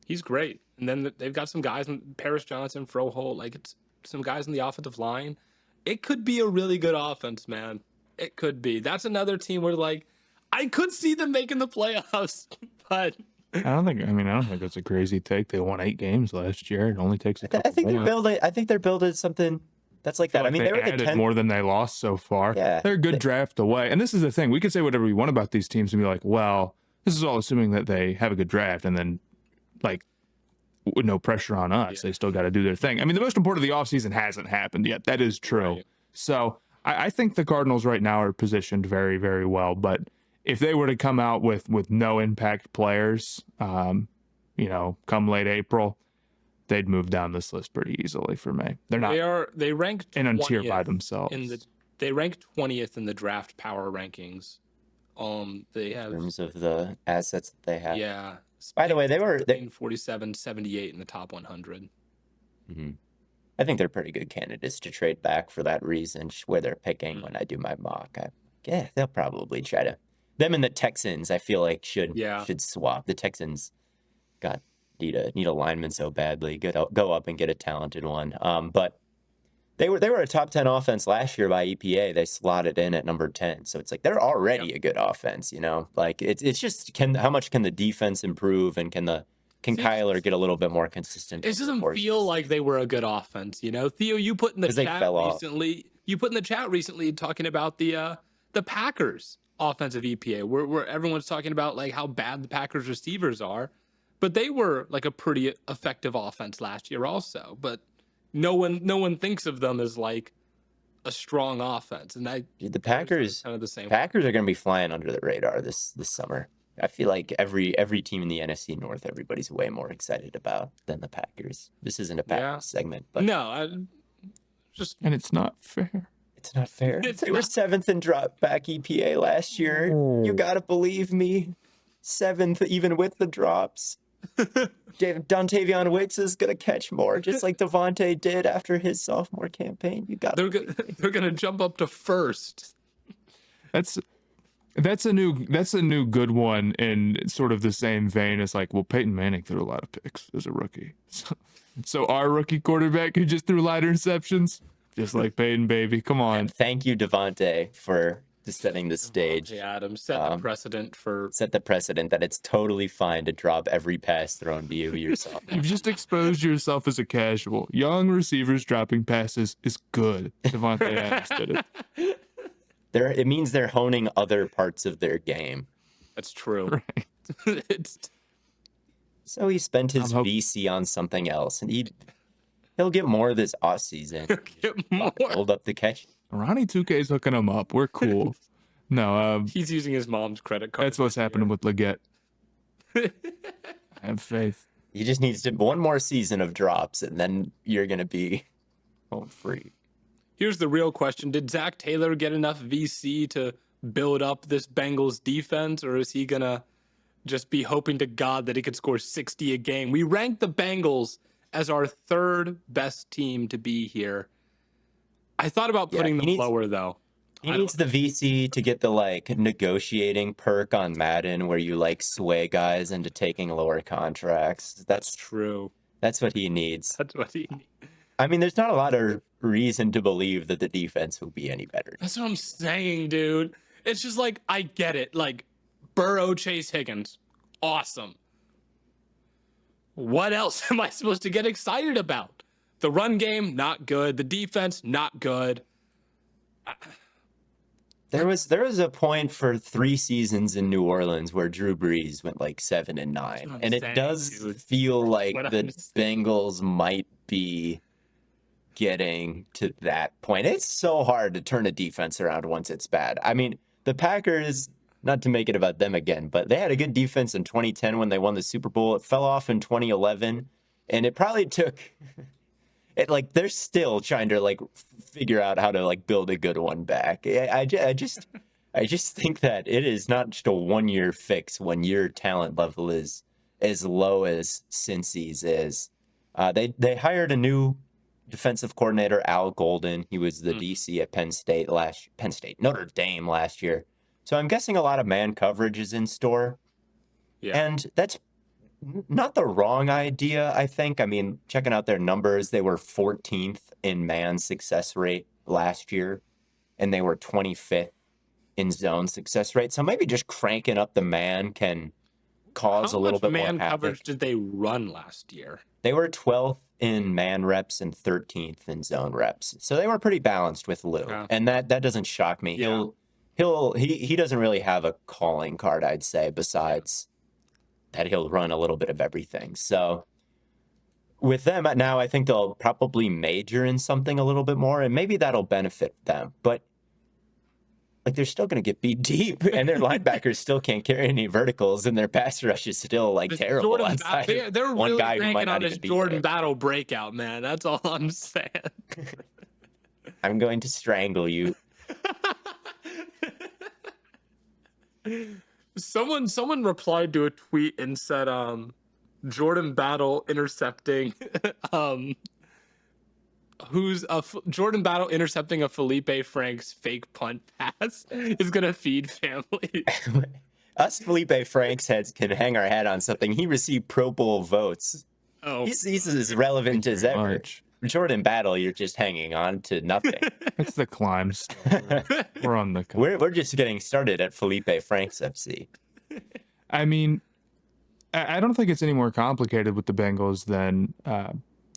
He's great. And then they've got some guys, Paris Johnson, Froholt, like it's some guys in the offensive line. It could be a really good offense, man. It could be. That's another team where like I could see them making the playoffs, but I don't think that's a crazy take. They won 8 games last year. It only takes a couple. I think they're building something that's like that. I mean, they were added more than they lost so far. Yeah, they're a good draft away. And this is the thing. We could say whatever we want about these teams and be like, well, this is all assuming that they have a good draft, and then like with no pressure on us, they still got to do their thing. I mean, the most important of the offseason hasn't happened yet. That is true. Right. So I think the Cardinals right now are positioned very, very well. But if they were to come out with no impact players, come late April, they'd move down this list pretty easily for me. They're not. They ranked in a tier by 20th themselves. They ranked 20th in the draft power rankings. They have in terms of the assets that they have. Yeah. By the way, they were 47, 78 in the top 100. Mm-hmm. I think they're pretty good candidates to trade back for that reason, where they're picking when I do my mock. They'll probably try to. Them and the Texans, I feel like should swap. The Texans need a lineman so badly. Go up and get a talented one. But they were a top 10 offense last year by EPA. They slotted in at number 10. So it's like they're already a good offense, Like it's just how much can the defense improve, and can Kyler get a little bit more consistent? It doesn't feel like they were a good offense, Theo, you put in the chat recently. You put in the chat recently talking about the Packers offensive EPA, where everyone's talking about like how bad the Packers receivers are, but they were like a pretty effective offense last year also. But no one thinks of them as like a strong offense, and the Packers kind of the same. Packers are going to be flying under the radar this summer. I feel like every team in the NFC North, everybody's way more excited about than the Packers. This isn't a Packers segment, but and it's not fair. It's not fair. They were 7th in drop back EPA last year. Oh. You gotta believe me. 7th, even with the drops. Dontavion Wicks is gonna catch more, just like Devontae did after his sophomore campaign. They're gonna jump up to 1st. That's a new good one in sort of the same vein as like, well, Peyton Manning threw a lot of picks as a rookie. So our rookie quarterback who just threw a lot of interceptions, just like Peyton, baby. Come on. And thank you, Devontae, for setting the stage. Yeah, Adam, set the precedent that it's totally fine to drop every pass thrown to you yourself. You've just exposed yourself as a casual. Young receivers dropping passes is good. Devontae Adams did it. It means they're honing other parts of their game. That's true. Right. So he spent his VC on something else, and he'll get more this offseason. Hold up the catch. Ronnie 2K is hooking him up. We're cool. No, he's using his mom's credit card. That's what's happening with Leggett. I have faith. He just needs one more season of drops, and then you're gonna be home free. Here's the real question: did Zach Taylor get enough VC to build up this Bengals defense, or is he gonna just be hoping to God that he could score 60 a game? We ranked the Bengals as our 3rd best team to be here. I thought about putting them lower, though. He needs the VC to get the negotiating perk on Madden, where you sway guys into taking lower contracts. That's true. That's what he needs. That's what he needs. I mean, there's not a lot of reason to believe that the defense will be any better. That's what I'm saying, dude. It's just I get it. Burrow, Chase Higgins, awesome. What else am I supposed to get excited about? The run game, not good. The defense, not good. There was a point for 3 seasons in New Orleans where Drew Brees went 7-9, and it does feel like the Bengals might be getting to that point. It's so hard to turn a defense around once it's bad. I mean, the Packers, not to make it about them again, but they had a good defense in 2010 when they won the Super Bowl. It fell off in 2011, and it probably took they're still trying to figure out how to build a good one back. I just think that it is not just a 1-year fix when your talent level is as low as Cincy's is. They hired a new defensive coordinator, Al Golden. He was the DC at Notre Dame last year. So I'm guessing a lot of man coverage is in store. Yeah. And that's not the wrong idea, I think. I mean, checking out their numbers, they were 14th in man success rate last year, and they were 25th in zone success rate. So maybe just cranking up the man can cause a little bit more havoc. How much man coverage did they run last year? They were 12th in man reps and 13th in zone reps. So they were pretty balanced with Lou. Yeah. And that doesn't shock me. Yeah. He doesn't really have a calling card, I'd say, besides that he'll run a little bit of everything. So with them now, I think they'll probably major in something a little bit more, and maybe that'll benefit them. But like they're still going to get beat deep, and their linebackers still can't carry any verticals, and their pass rush is still like This terrible. Jordan outside of they're one really guy who might banking not on even this be Jordan there. Battle breakout, man. That's all I'm saying. I'm going to strangle you. Someone replied to a tweet and said, Jordan Battle intercepting, Jordan Battle intercepting a Felipe Franks fake punt pass is gonna feed families. Us Felipe Franks heads can hang our hat on something. He received Pro Bowl votes. Oh, He's as relevant as ever. Much. Jordan Battle, you're just hanging on to nothing. It's the climb. We're on the climb. We're just getting started at Felipe Franks FC. I mean, I don't think it's any more complicated with the Bengals than,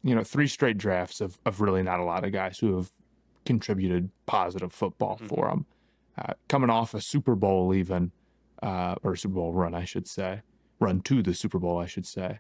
3 straight drafts of really not a lot of guys who have contributed positive football for them. Coming off a Super Bowl even, or Super Bowl run, I should say. Run to the Super Bowl, I should say.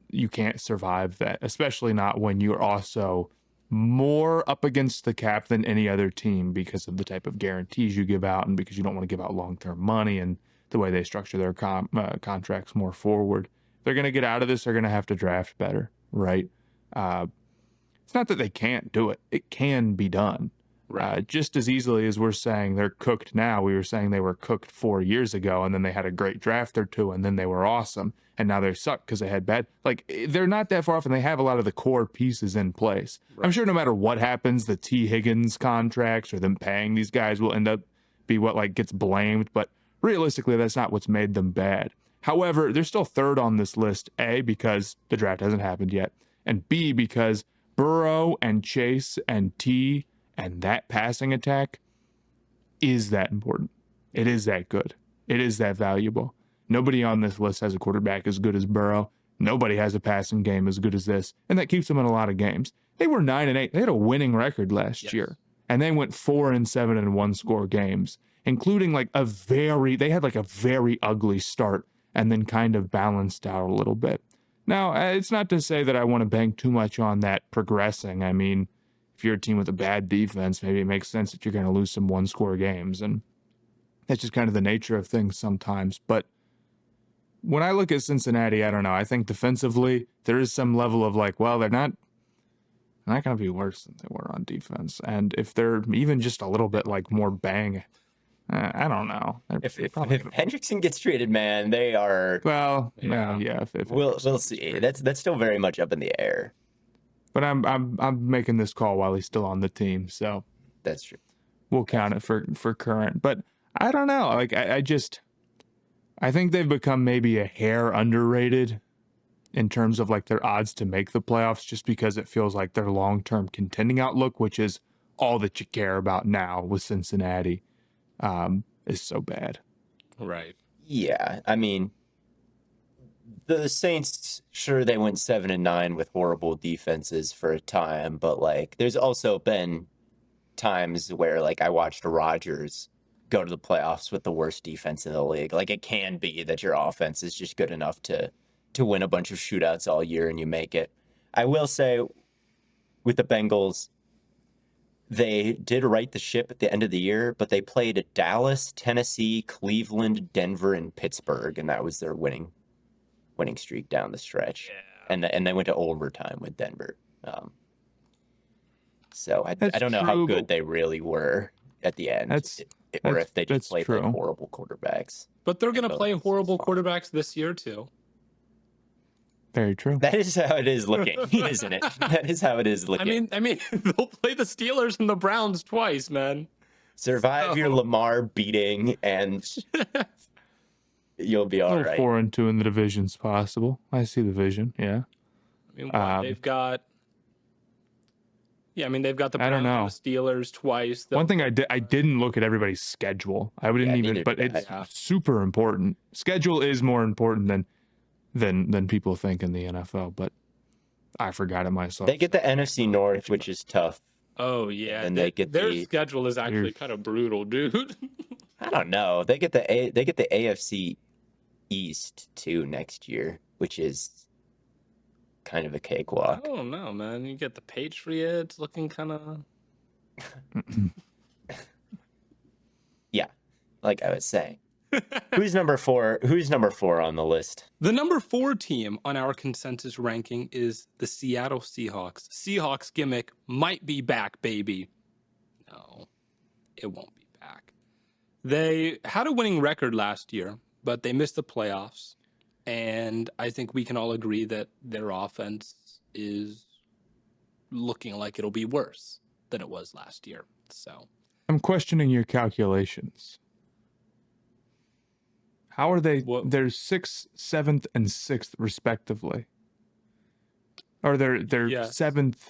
You can't survive that, especially not when you're also more up against the cap than any other team because of the type of guarantees you give out and because you don't want to give out long-term money and the way they structure their contracts more forward. If they're going to get out of this, they're going to have to draft better, right? It's not that they can't do it. It can be done. right. Just as easily as we're saying they're cooked now, we were saying they were cooked 4 years ago, and then they had a great draft or two, and then they were awesome, and now they suck because they had bad. Like, they're not that far off, and they have a lot of the core pieces in place. Right. I'm sure no matter what happens, the T. Higgins contracts or them paying these guys will end up be what like gets blamed, but realistically, that's not what's made them bad. However, they're still third on this list, A, because the draft hasn't happened yet, and B, because Burrow and Chase and T and that passing attack is that important. It is that good. It is that valuable. Nobody on this list has a quarterback as good as Burrow. Nobody has a passing game as good as this, and that keeps them in a lot of games. They were 9-8. They had a winning record last year, and they went 4-7 in one-score games, including they had a very ugly start and then kind of balanced out a little bit. Now, it's not to say that I want to bank too much on that progressing. I mean, if you're a team with a bad defense, maybe it makes sense that you're going to lose some one-score games, and that's just kind of the nature of things sometimes. But when I look at Cincinnati, I don't know. I think defensively, there is some level of they're not going to be worse than they were on defense. And if they're even just a little bit more bang, I don't know. If Hendrickson gets traded, man, they are. Well, yeah. If We'll see. That's still very much up in the air. But I'm making this call while he's still on the team, so That's true. we'll count it for current. But I don't know. I think they've become maybe a hair underrated in terms of their odds to make the playoffs, just because it feels like their long-term contending outlook, which is all that you care about now with Cincinnati, is so bad. Right. Yeah, I mean, the Saints, sure, they went 7-9 with horrible defenses for a time, but there's also been times where I watched Rodgers go to the playoffs with the worst defense in the league. It can be that your offense is just good enough to win a bunch of shootouts all year and you make it. I will say with the Bengals, they did right the ship at the end of the year, but they played Dallas, Tennessee, Cleveland, Denver, and Pittsburgh, and that was their winning streak down the stretch. Yeah. And they went to overtime with Denver. So I don't know how good they really were at the end, or if they just played horrible quarterbacks. But they're going to play horrible quarterbacks this year too. Very true. That is how it is looking, isn't it? That is how it is looking. I mean, they'll play the Steelers and the Browns twice, man. Survive your Lamar beating, and you'll be all right. 4-2 in the division's possible. I see the vision. Yeah. I mean, they've got. Yeah, I mean, they've got the Browns and the Steelers twice. One thing I didn't look at everybody's schedule. I didn't even, but it's super important. Schedule is more important than people think in the NFL, but I forgot it myself. They get the NFC North, which is tough. Oh yeah, and they get their schedule is actually kind of brutal, dude. I don't know. They get the AFC East too next year, which is kind of a cakewalk. I don't know, man. You get the Patriots looking kind of. like I was saying. Who's number 4? Who's number 4 on the list? The number 4 team on our consensus ranking is the Seattle Seahawks. Seahawks gimmick might be back, baby. No, it won't be back. They had a winning record last year, but they missed the playoffs. And I think we can all agree that their offense is looking like it'll be worse than it was last year. So I'm questioning your calculations. How are they? They're 6th, 7th, and 6th respectively. Or they're 7th.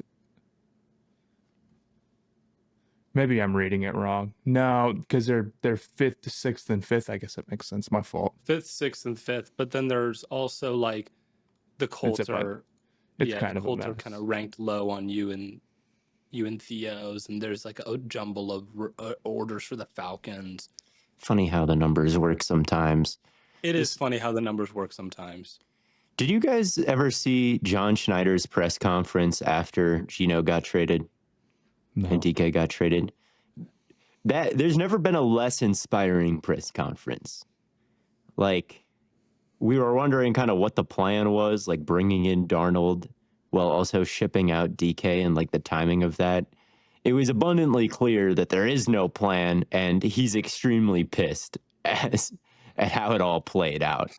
Maybe I'm reading it wrong. No, because they're 5th, 6th, and 5th. I guess that makes sense. My fault. 5th, 6th, and 5th. But then there's also like the Colts are. It's kind the of Colts are kind of ranked low on you and Theo's, and there's like a jumble of orders for the Falcons. Funny how the numbers work sometimes. It is funny how the numbers work sometimes. Did you guys ever see John Schneider's press conference after Geno got traded? No. And DK got traded? There's never been a less inspiring press conference. Like, we were wondering kind of what the plan was, like bringing in Darnold while also shipping out DK and like the timing of that. It was abundantly clear that there is no plan, and he's extremely pissed at how it all played out.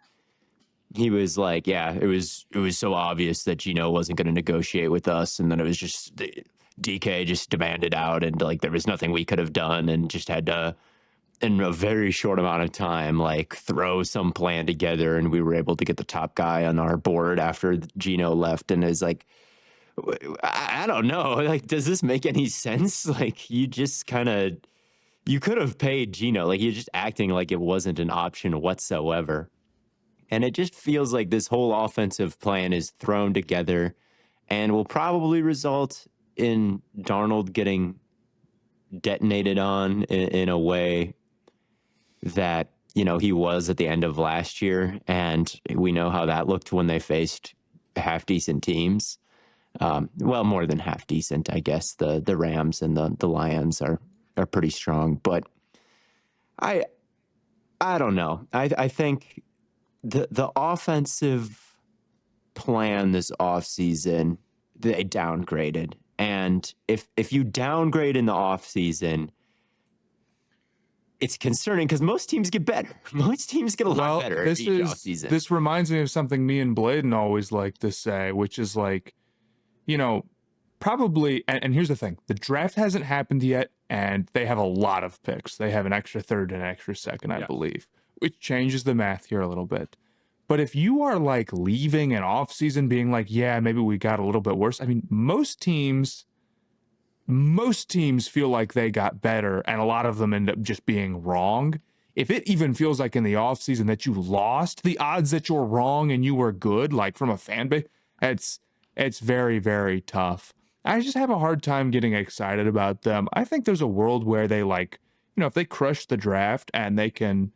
He was like, yeah, it was so obvious that Geno wasn't going to negotiate with us, and then it was just DK just demanded out, and like there was nothing we could have done, and just had to, in a very short amount of time, like throw some plan together, and we were able to get the top guy on our board after Geno left. And it's like, I don't know. Like, does this make any sense? Like, you just kind of, you could have paid Geno. Like, you're just acting like it wasn't an option whatsoever. And it just feels like this whole offensive plan is thrown together and will probably result in Darnold getting detonated on in a way that, you know, he was at the end of last year. And we know how that looked when they faced half-decent teams. Well, more than half decent, I guess. The Rams and the Lions are pretty strong, but I don't know. I think the offensive plan this offseason, they downgraded, and if you downgrade in the offseason, it's concerning because most teams get better. Most teams get a lot better each offseason. This reminds me of something me and Blaiden always like to say, which is like, you know, probably, and here's the thing, the draft hasn't happened yet, and they have a lot of picks. They have an extra third and an extra second, I believe, which changes the math here a little bit. But if you are like leaving an offseason being like, yeah, maybe we got a little bit worse. I mean, most teams feel like they got better, and a lot of them end up just being wrong. If it even feels like in the offseason that you lost, the odds that you're wrong and you were good, like from a fan base, it's very, very tough. I just have a hard time getting excited about them. I think there's a world where they, like, you know, if they crush the draft and they can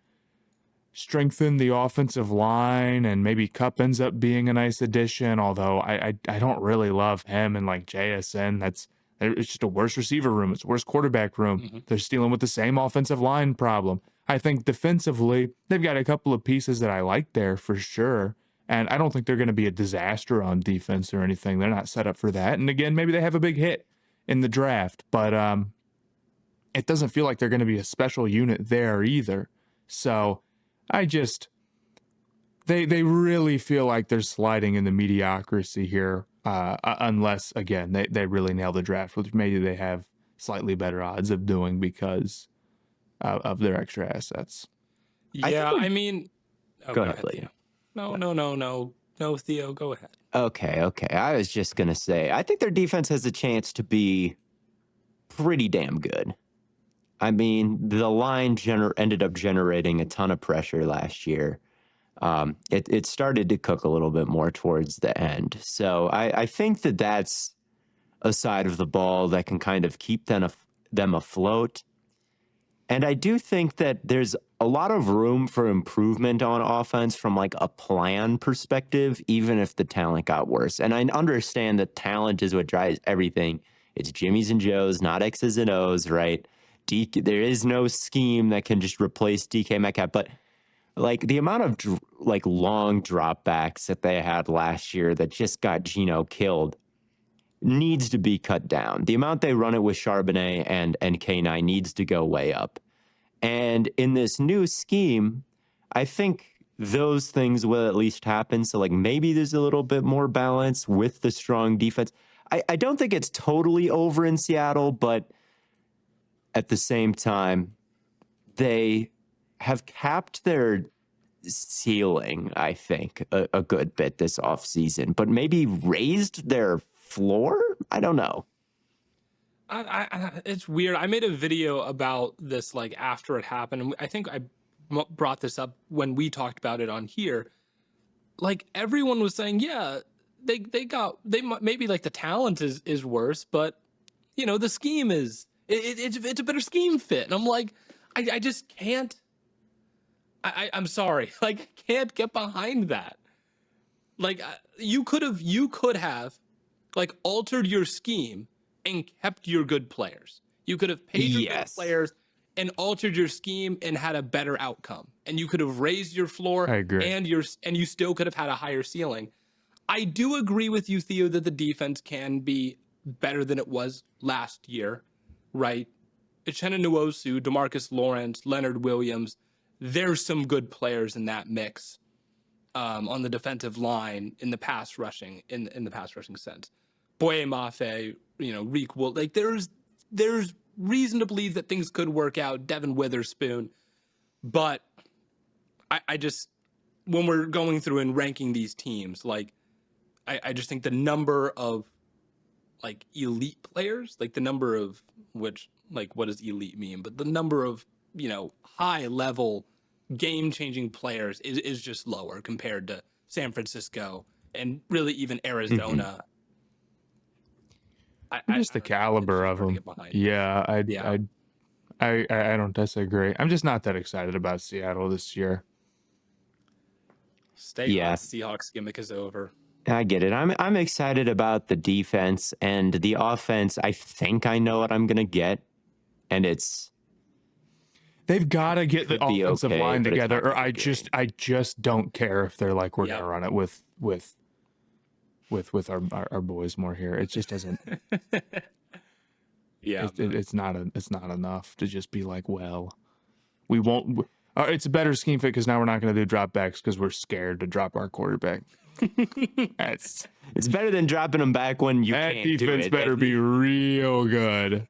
strengthen the offensive line, and maybe Kupp ends up being a nice addition, although I don't really love him, and like JSN, it's just a worse receiver room. It's a worse quarterback room. Mm-hmm. They're dealing with the same offensive line problem. I think defensively, they've got a couple of pieces that I like there for sure. And I don't think they're going to be a disaster on defense or anything. They're not set up for that. And again, maybe they have a big hit in the draft, but it doesn't feel like they're going to be a special unit there either. So they really feel like they're sliding in the mediocrity here, unless, again, they really nail the draft, which maybe they have slightly better odds of doing because of their extra assets. Yeah, I mean... Oh, go ahead, Theo. No, Theo, go ahead. Okay. I was just going to say, I think their defense has a chance to be pretty damn good. I mean, the line ended up generating a ton of pressure last year. It started to cook a little bit more towards the end. So I think that's a side of the ball that can kind of keep them afloat. And I do think that there's a lot of room for improvement on offense from like a plan perspective, even if the talent got worse. And I understand that talent is what drives everything. It's Jimmys and Joes, not X's and O's, right? There is no scheme that can just replace DK Metcalf, but like the amount of long dropbacks that they had last year that just got Geno killed needs to be cut down. The amount they run it with Charbonnet and K9 needs to go way up. And in this new scheme, I think those things will at least happen. So like maybe there's a little bit more balance with the strong defense. I don't think it's totally over in Seattle, but at the same time, they have capped their ceiling, I think, a good bit this offseason, but maybe raised their floor? I don't know. It's weird. I made a video about this like after it happened, and I think I brought this up when we talked about it on here. Like everyone was saying, yeah, maybe like the talent is worse, but you know the scheme is it's a better scheme fit, and I'm like, I just can't. I'm sorry, like I can't get behind that. Like you could have like altered your scheme and kept your good players. You could have paid your good players and altered your scheme and had a better outcome. And you could have raised your floor. I agree. And you still could have had a higher ceiling. I do agree with you, Theo, that the defense can be better than it was last year, right? Uchenna Nwosu, DeMarcus Lawrence, Leonard Williams, there's some good players in that mix on the defensive line in the pass rushing, in the pass rushing sense. Boye Mafe, Reek Wool, like there's reason to believe that things could work out. Devin Witherspoon, but I just, when we're going through and ranking these teams, like I just think the number of like elite players, like the number of which, like what does elite mean? But the number of high level game changing players is just lower compared to San Francisco and really even Arizona. Mm-hmm. Just the caliber of them. Yeah, I don't disagree. I'm just not that excited about Seattle this year. Seahawks gimmick is over. I get it. I'm excited about the defense and the offense. I think I know what I'm gonna get, and they've got to get the offensive line together, or I just don't care if they're like we're gonna run it with our boys more here. It just doesn't. It's not enough to just be like, well, we won't. It's a better scheme fit because now we're not going to do drop backs because we're scared to drop our quarterback. It's better than dropping them back when you can't do it. Defense better be real good.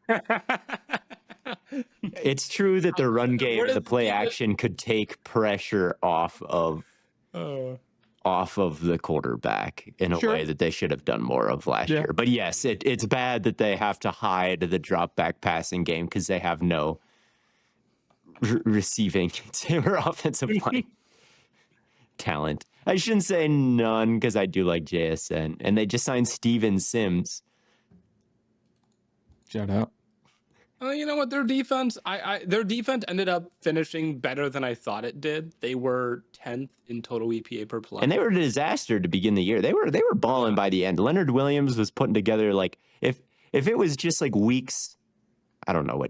It's true that the run game, the play action could take pressure off of the quarterback in a way that they should have done more of last year. But yes, it's bad that they have to hide the drop back passing game because they have no receiving or offensive line talent. I shouldn't say none because I do like JSN, and they just signed Steven Sims. Shout out. You know what? Their defense ended up finishing better than I thought it did. They were 10th in total EPA per play, and they were a disaster to begin the year. They were balling by the end. Leonard Williams was putting together like if it was just like weeks. I don't know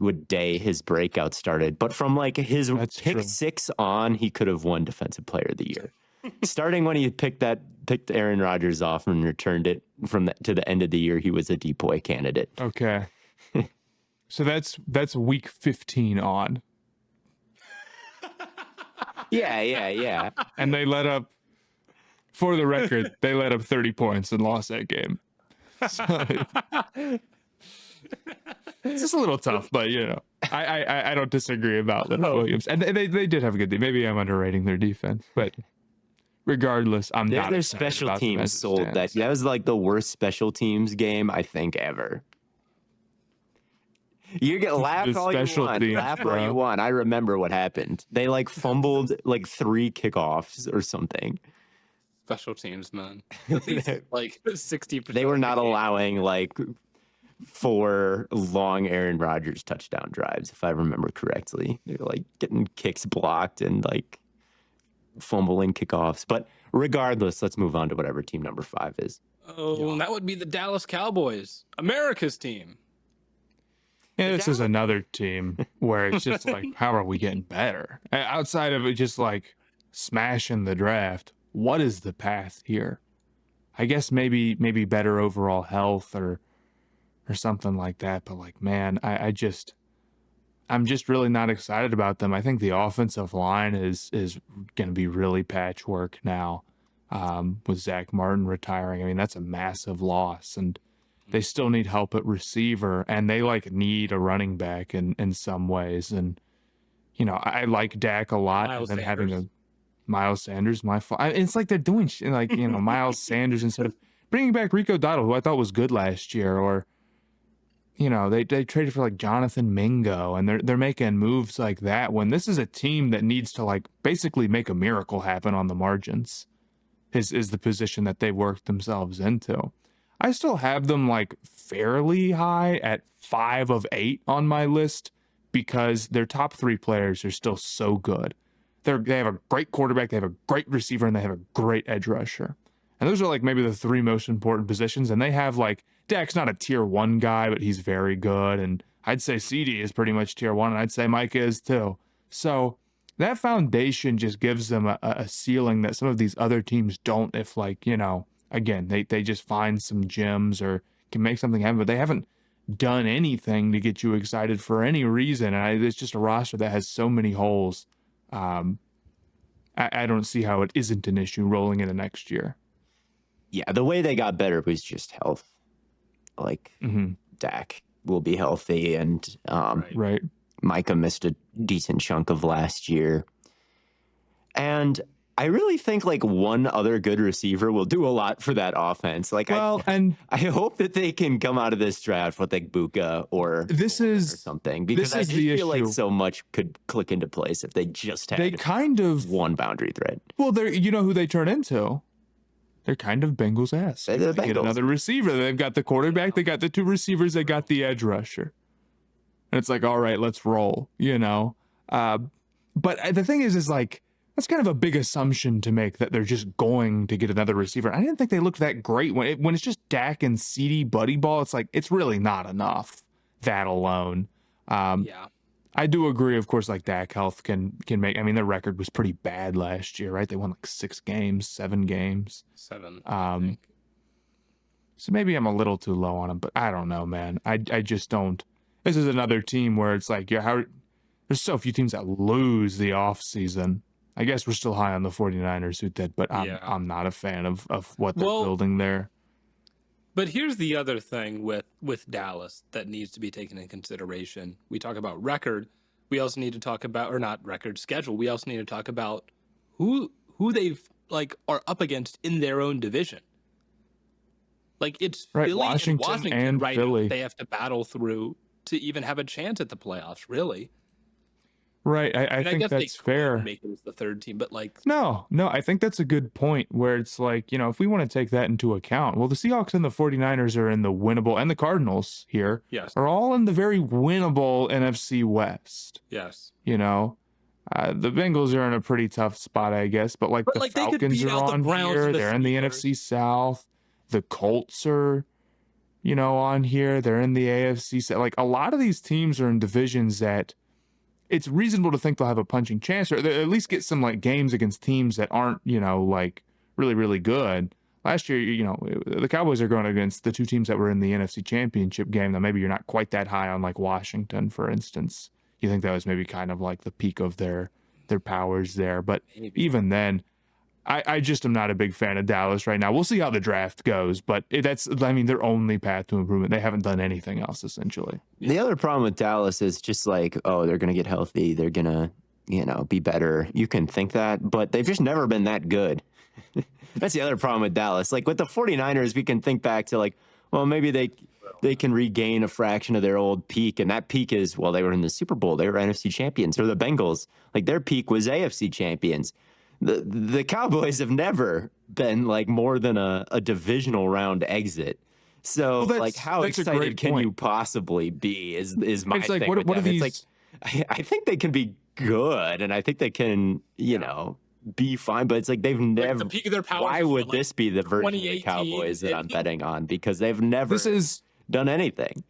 what day his breakout started, but from like his pick 6 on, he could have won Defensive Player of the Year. Starting when he picked Aaron Rodgers off and returned it to the end of the year, he was a DPOY candidate. Okay. So that's week 15 on. Yeah. And they let up, for the record, 30 points and lost that game. So it's just a little tough, but I don't disagree about Williams. And they did have a good team. Maybe I'm underrating their defense, but regardless, I'm not. Their special teams sold that. That was like the worst special teams game I think ever. You get laugh all you want. I remember what happened. They like fumbled like 3 kickoffs or something. Special teams, man. Like 60%. They were not allowing like 4 long Aaron Rodgers touchdown drives, if I remember correctly. They were like getting kicks blocked and like fumbling kickoffs. But regardless, let's move on to whatever team number 5 is. That would be the Dallas Cowboys, America's team. Yeah, this is another team where it's just like, how are we getting better? Outside of it, just like smashing the draft, what is the path here? I guess maybe better overall health or something like that. But like, man, I'm just really not excited about them. I think the offensive line is going to be really patchwork now, with Zach Martin retiring. I mean, that's a massive loss, and they still need help at receiver, and they like need a running back in some ways. And I like Dak a lot, Miles and then Sanders. having a Miles Sanders, it's like they're doing like Miles Sanders instead of bringing back Rico Dottle, who I thought was good last year, or they traded for like Jonathan Mingo, and they're making moves like that when this is a team that needs to like basically make a miracle happen on the margins. Is the position that they worked themselves into. I still have them like fairly high at 5 of 8 on my list because their top 3 players are still so good. They have a great quarterback, they have a great receiver, and they have a great edge rusher. And those are like maybe the 3 most important positions. And they have like Dak's not a tier 1 guy, but he's very good. And I'd say CD is pretty much tier 1, and I'd say Micah is too. So that foundation just gives them a ceiling that some of these other teams don't, if like, again, they just find some gems or can make something happen, but they haven't done anything to get you excited for any reason. And it's just a roster that has so many holes. I don't see how it isn't an issue rolling into next year. Yeah, the way they got better was just health. Like Dak will be healthy, and right. Micah missed a decent chunk of last year. And I really think like one other good receiver will do a lot for that offense. Like, I hope that they can come out of this draft with like Buka or something, because I just feel like so much could click into place if they just had one boundary thread. Well, who they turn into? They're kind of Bengals-esque. They're the Bengals. Get another receiver. They've got the quarterback. They got the 2 receivers. They got the edge rusher. And it's like, all right, let's roll, But the thing is like, that's kind of a big assumption to make that they're just going to get another receiver. I didn't think they looked that great when it's just Dak and CD buddy ball. It's like, it's really not enough, that alone. Yeah. I do agree, of course, like Dak health can make, I mean, their record was pretty bad last year, right? They won like 7 games. 7. So maybe I'm a little too low on them, but I don't know, man. I just don't. This is another team where it's like, there's so few teams that lose the offseason. I guess we're still high on the 49ers who did, but I'm not a fan of what they're building there. But here's the other thing with Dallas that needs to be taken into consideration. We talk about record. We also need to talk about, or not record, schedule. We also need to talk about who they've like are up against in their own division. Like it's Philly Washington and right Philly. Now they have to battle through to even have a chance at the playoffs, really. Right. I think that's fair. Make it as the 3rd team, but like no, I think that's a good point where it's like, if we want to take that into account, well, the Seahawks and the 49ers are in the winnable, and the Cardinals here are all in the very winnable NFC West. Yes. The Bengals are in a pretty tough spot, I guess, but the Falcons are on here. They're in the NFC South. The Colts are, on here. They're in the AFC South. Like a lot of these teams are in divisions that it's reasonable to think they'll have a punching chance, or at least get some like games against teams that aren't, like really, really good. Last year, the Cowboys are going against the 2 teams that were in the NFC Championship game. Now, maybe you're not quite that high on like Washington, for instance. You think that was maybe kind of like the peak of their powers there. But even then, I just am not a big fan of Dallas right now. We'll see how the draft goes, but that's their only path to improvement. They haven't done anything else, essentially. The other problem with Dallas is just like, oh, they're going to get healthy. They're going to, be better. You can think that, but they've just never been that good. That's the other problem with Dallas. Like with the 49ers, we can think back to like, well, maybe they can regain a fraction of their old peak. And that peak is, well, they were in the Super Bowl. They were NFC champions. Or the Bengals. Like their peak was AFC champions. The Cowboys have never been like more than a divisional round exit. So like how excited can you possibly be is my thing. Like, what are these? It's like, I think they can be good, and I think they can, be fine, but it's like they've never. The peak of their powers. Why would this be the version of the Cowboys that I'm betting on? Because they've never done anything.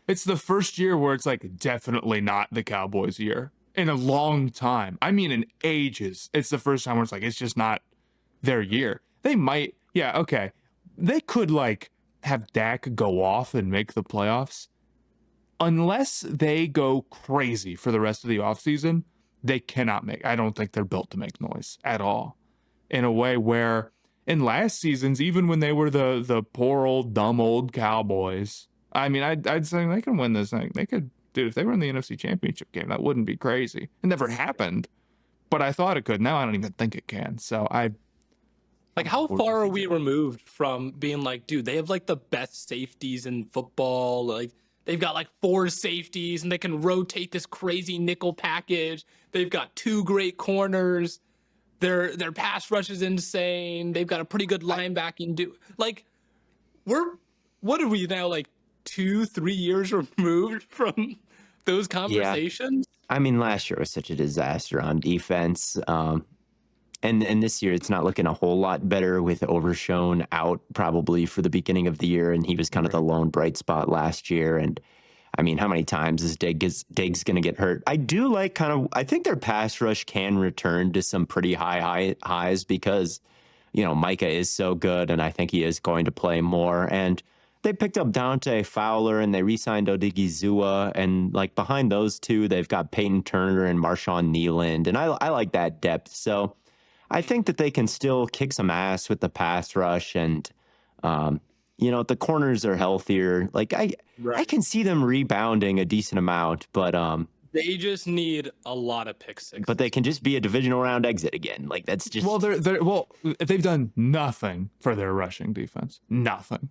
It's the first year where it's like definitely not the Cowboys' year in a long time. I mean, in ages. It's the first time where it's like it's just not their year. They might, yeah, okay. They could like have Dak go off and make the playoffs. Unless they go crazy for the rest of the offseason, they cannot make. I don't think they're built to make noise at all. In a way where in last seasons, even when they were the poor old dumb old Cowboys, I mean, I'd say they can win this thing. They could, dude. If they were in the NFC Championship game, that wouldn't be crazy. It never happened, but I thought it could. Now I don't even think it can. So Like, how far are we removed from being like, dude, they have like the best safeties in football. Like, they've got like 4 safeties and they can rotate this crazy nickel package. They've got 2 great corners. Their pass rush is insane. They've got a pretty good linebacking. Like, what are we now, like 2-3 years removed from those conversations? I mean, last year was such a disaster on defense. And this year it's not looking a whole lot better with Overshone out probably for the beginning of the year, and he was kind of the lone bright spot last year. And I mean, how many times is Diggs going to get hurt? I do like I think their pass rush can return to some pretty highs because, you know, Micah is so good, and I think he is going to play more. And they picked up Dante Fowler and they re-signed Odigizua, and like behind those two, they've got Peyton Turner and Marshawn Nealand, and I like that depth. So I think that they can still kick some ass with the pass rush, and you know, the corners are healthier. Like I can see them rebounding a decent amount, but they just need a lot of pick sixes. But they can just be a divisional round exit again. Like that's just they've done nothing for their rushing defense, nothing.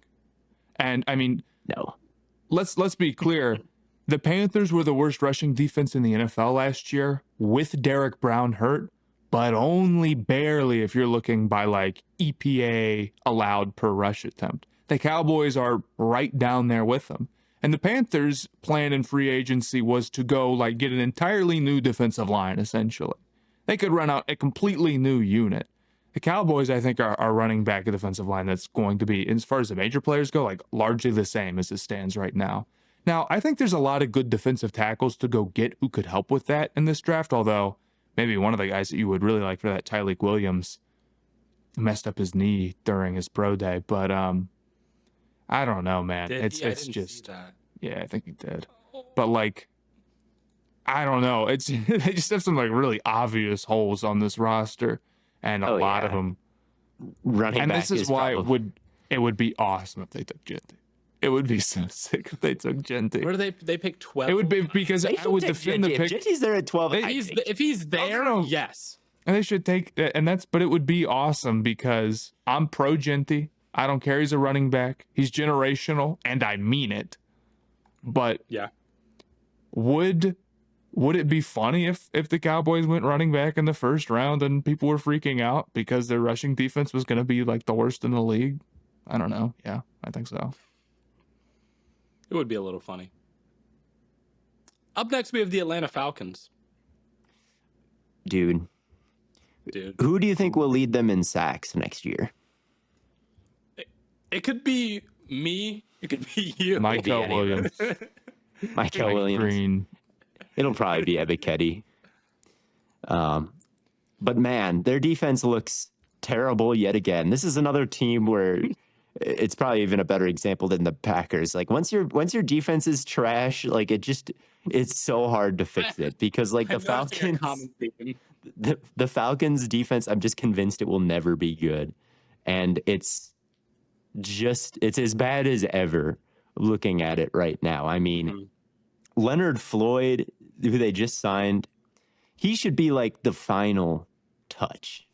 And I mean, no. Let's be clear. The Panthers were the worst rushing defense in the NFL last year with Derek Brown hurt, but only barely if you're looking by like EPA allowed per rush attempt. The Cowboys are right down there with them. And the Panthers' plan in free agency was to go like get an entirely new defensive line, essentially. They could run out a completely new unit. The Cowboys, I think, are running back a defensive line that's going to be, as far as the major players go, like largely the same as it stands right now. Now, I think there's a lot of good defensive tackles to go get who could help with that in this draft, although maybe one of the guys that you would really like for that, Tyleek Williams, messed up his knee during his pro day. But I don't know, man. It's just, yeah, I think he did. But like, I don't know. It's they just have some like really obvious holes on this roster, and a lot of them running. And this is why it would be awesome if they took Genty. It would be so sick if they took Genty. Where do they pick 12? It would be because I would defend the pick. If Genty's there at 12, if he's there, yes. And they should take, but it would be awesome because I'm pro Genty. I don't care. He's a running back. He's generational, and I mean it. But yeah, would it be funny if the Cowboys went running back in the first round and people were freaking out because their rushing defense was going to be like the worst in the league? I don't know. Yeah, I think so. It would be a little funny. Up next, we have the Atlanta Falcons. Dude. Who do you think will lead them in sacks next year? It could be me. It could be you. Michael Williams. Michael Williams. Green. It'll probably be Ebiketie. But man, their defense looks terrible yet again. This is another team where it's probably even a better example than the Packers. Like once your defense is trash, like it's so hard to fix it because like the Falcons, the Falcons defense, I'm just convinced it will never be good. And it's as bad as ever looking at it right now. I mean, Leonard Floyd, who they just signed, he should be like the final touch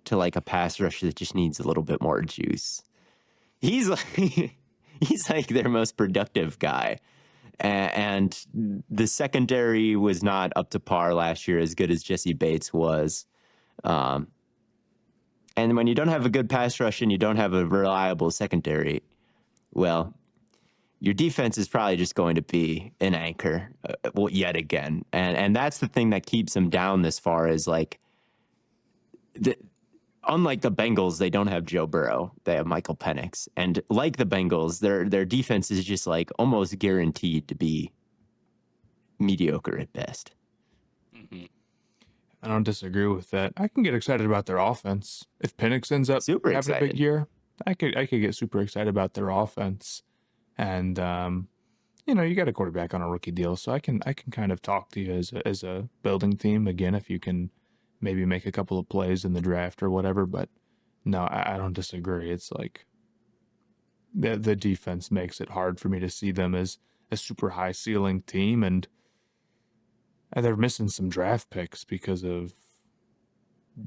to like a pass rush that just needs a little bit more juice. He's like their most productive guy. And the secondary was not up to par last year, as good as Jesse Bates was. And when you don't have a good pass rush and you don't have a reliable secondary, well, your defense is probably just going to be an anchor yet again. And that's the thing that keeps them down this far is like unlike the Bengals, they don't have Joe Burrow. They have Michael Penix. And like the Bengals, their defense is just like almost guaranteed to be mediocre at best. Mm-hmm. I don't disagree with that. I can get excited about their offense. If Penix ends up Super having a big excited. year, I could get super excited about their offense. And you know, you got a quarterback on a rookie deal, so I can kind of talk to you as a building team again if you can maybe make a couple of plays in the draft or whatever. But no, I don't disagree. It's like the defense makes it hard for me to see them as a super high ceiling team, and they're missing some draft picks because of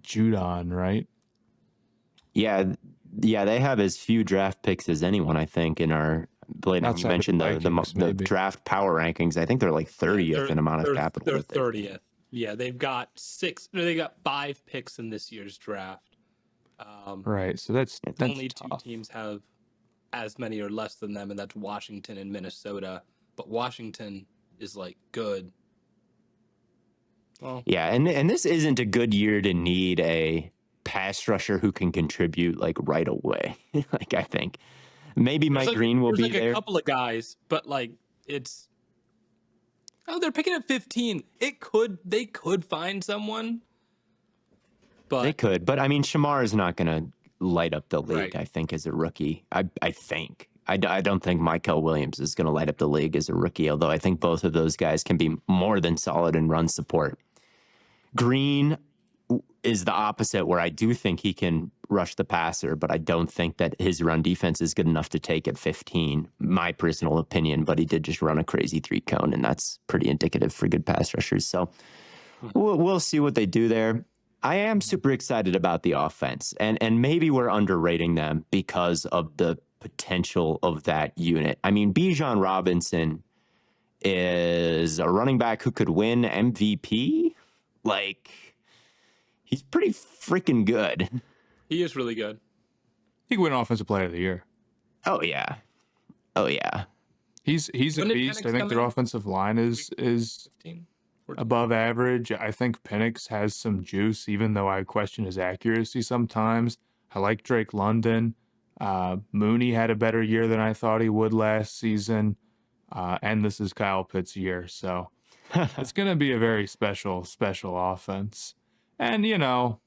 Judon, right? Yeah, they have as few draft picks as anyone, I think, in our Blaiden. You Outside of mentioned the Vikings, the maybe. draft power rankings. I think they're like 30th in amount of capital. They're that they- 30th. Yeah, they've got 5 picks in this year's draft. Right. So that's Only tough. 2 teams have as many or less than them, and that's Washington and Minnesota. But Washington is like good. Well, Yeah, and this isn't a good year to need a pass rusher who can contribute like right away. Like I think maybe Mike Green will be there's like there. a couple of guys, but like it's they're picking at 15. They could find someone, but They could, but I mean, Shamar is not going to light up the league. Right. I think as a rookie, I think I don't think Michael Williams is going to light up the league as a rookie. Although I think both of those guys can be more than solid in run support. Green is the opposite, where I do think he can rush the passer, but I don't think that his run defense is good enough to take at 15. My personal opinion, but he did just run a crazy 3-cone, and that's pretty indicative for good pass rushers. So we'll see what they do there. I am super excited about the offense, and maybe we're underrating them because of the potential of that unit. I mean, Bijan Robinson is a running back who could win MVP. Like, he's pretty freaking good. he is really good. He could win Offensive Player of the Year. Oh yeah. He's a When did beast. Penix I think come their in? offensive line is 15, 14. above average. I think Penix has some juice, even though I question his accuracy sometimes. I like Drake London. Mooney had a better year than I thought he would last season. And this is Kyle Pitt's year. So it's going to be a very special offense. And, you know,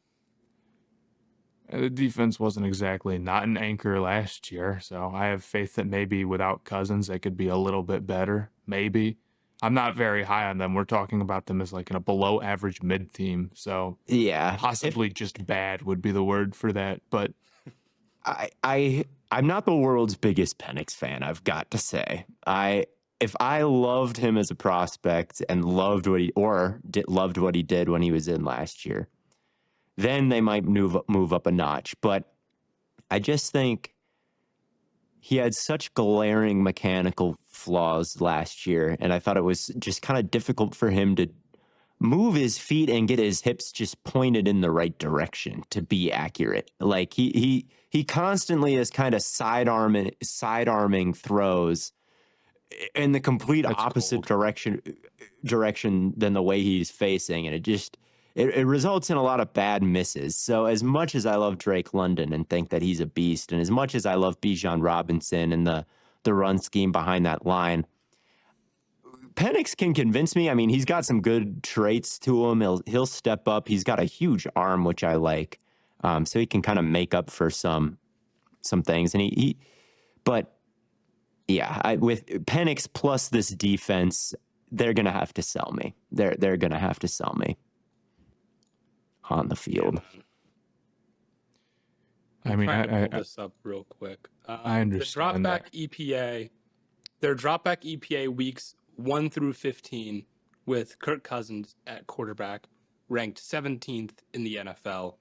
the defense wasn't exactly not an anchor last year. So I have faith that maybe without Cousins, they could be a little bit better. Maybe. I'm not very high on them. We're talking about them as like in a below average mid team. So Yeah. possibly just bad would be the word for that. But I'm not the world's biggest Penix fan, I've got to say. If I loved him as a prospect and loved what he did when he was in last year, then they might move up a notch. But I just think he had such glaring mechanical flaws last year, and I thought it was just kind of difficult for him to move his feet and get his hips just pointed in the right direction to be accurate. Like he constantly is kind of side arming throws in the complete That's opposite cold. direction than the way he's facing, and it results in a lot of bad misses. So as much as I love Drake London and think that he's a beast, and as much as I love Bijan Robinson and the run scheme behind that line, Penix can convince me. I mean, he's got some good traits to him. He'll step up. He's got a huge arm, which I like. So he can kind of make up for some things. And but yeah, with Penix plus this defense, they're gonna have to sell me. They're gonna have to sell me on the field. I mean, Trying to I pull this up real quick. I understand that. Their dropback EPA weeks 1 through 15 with Kirk Cousins at quarterback ranked 17th in the NFL.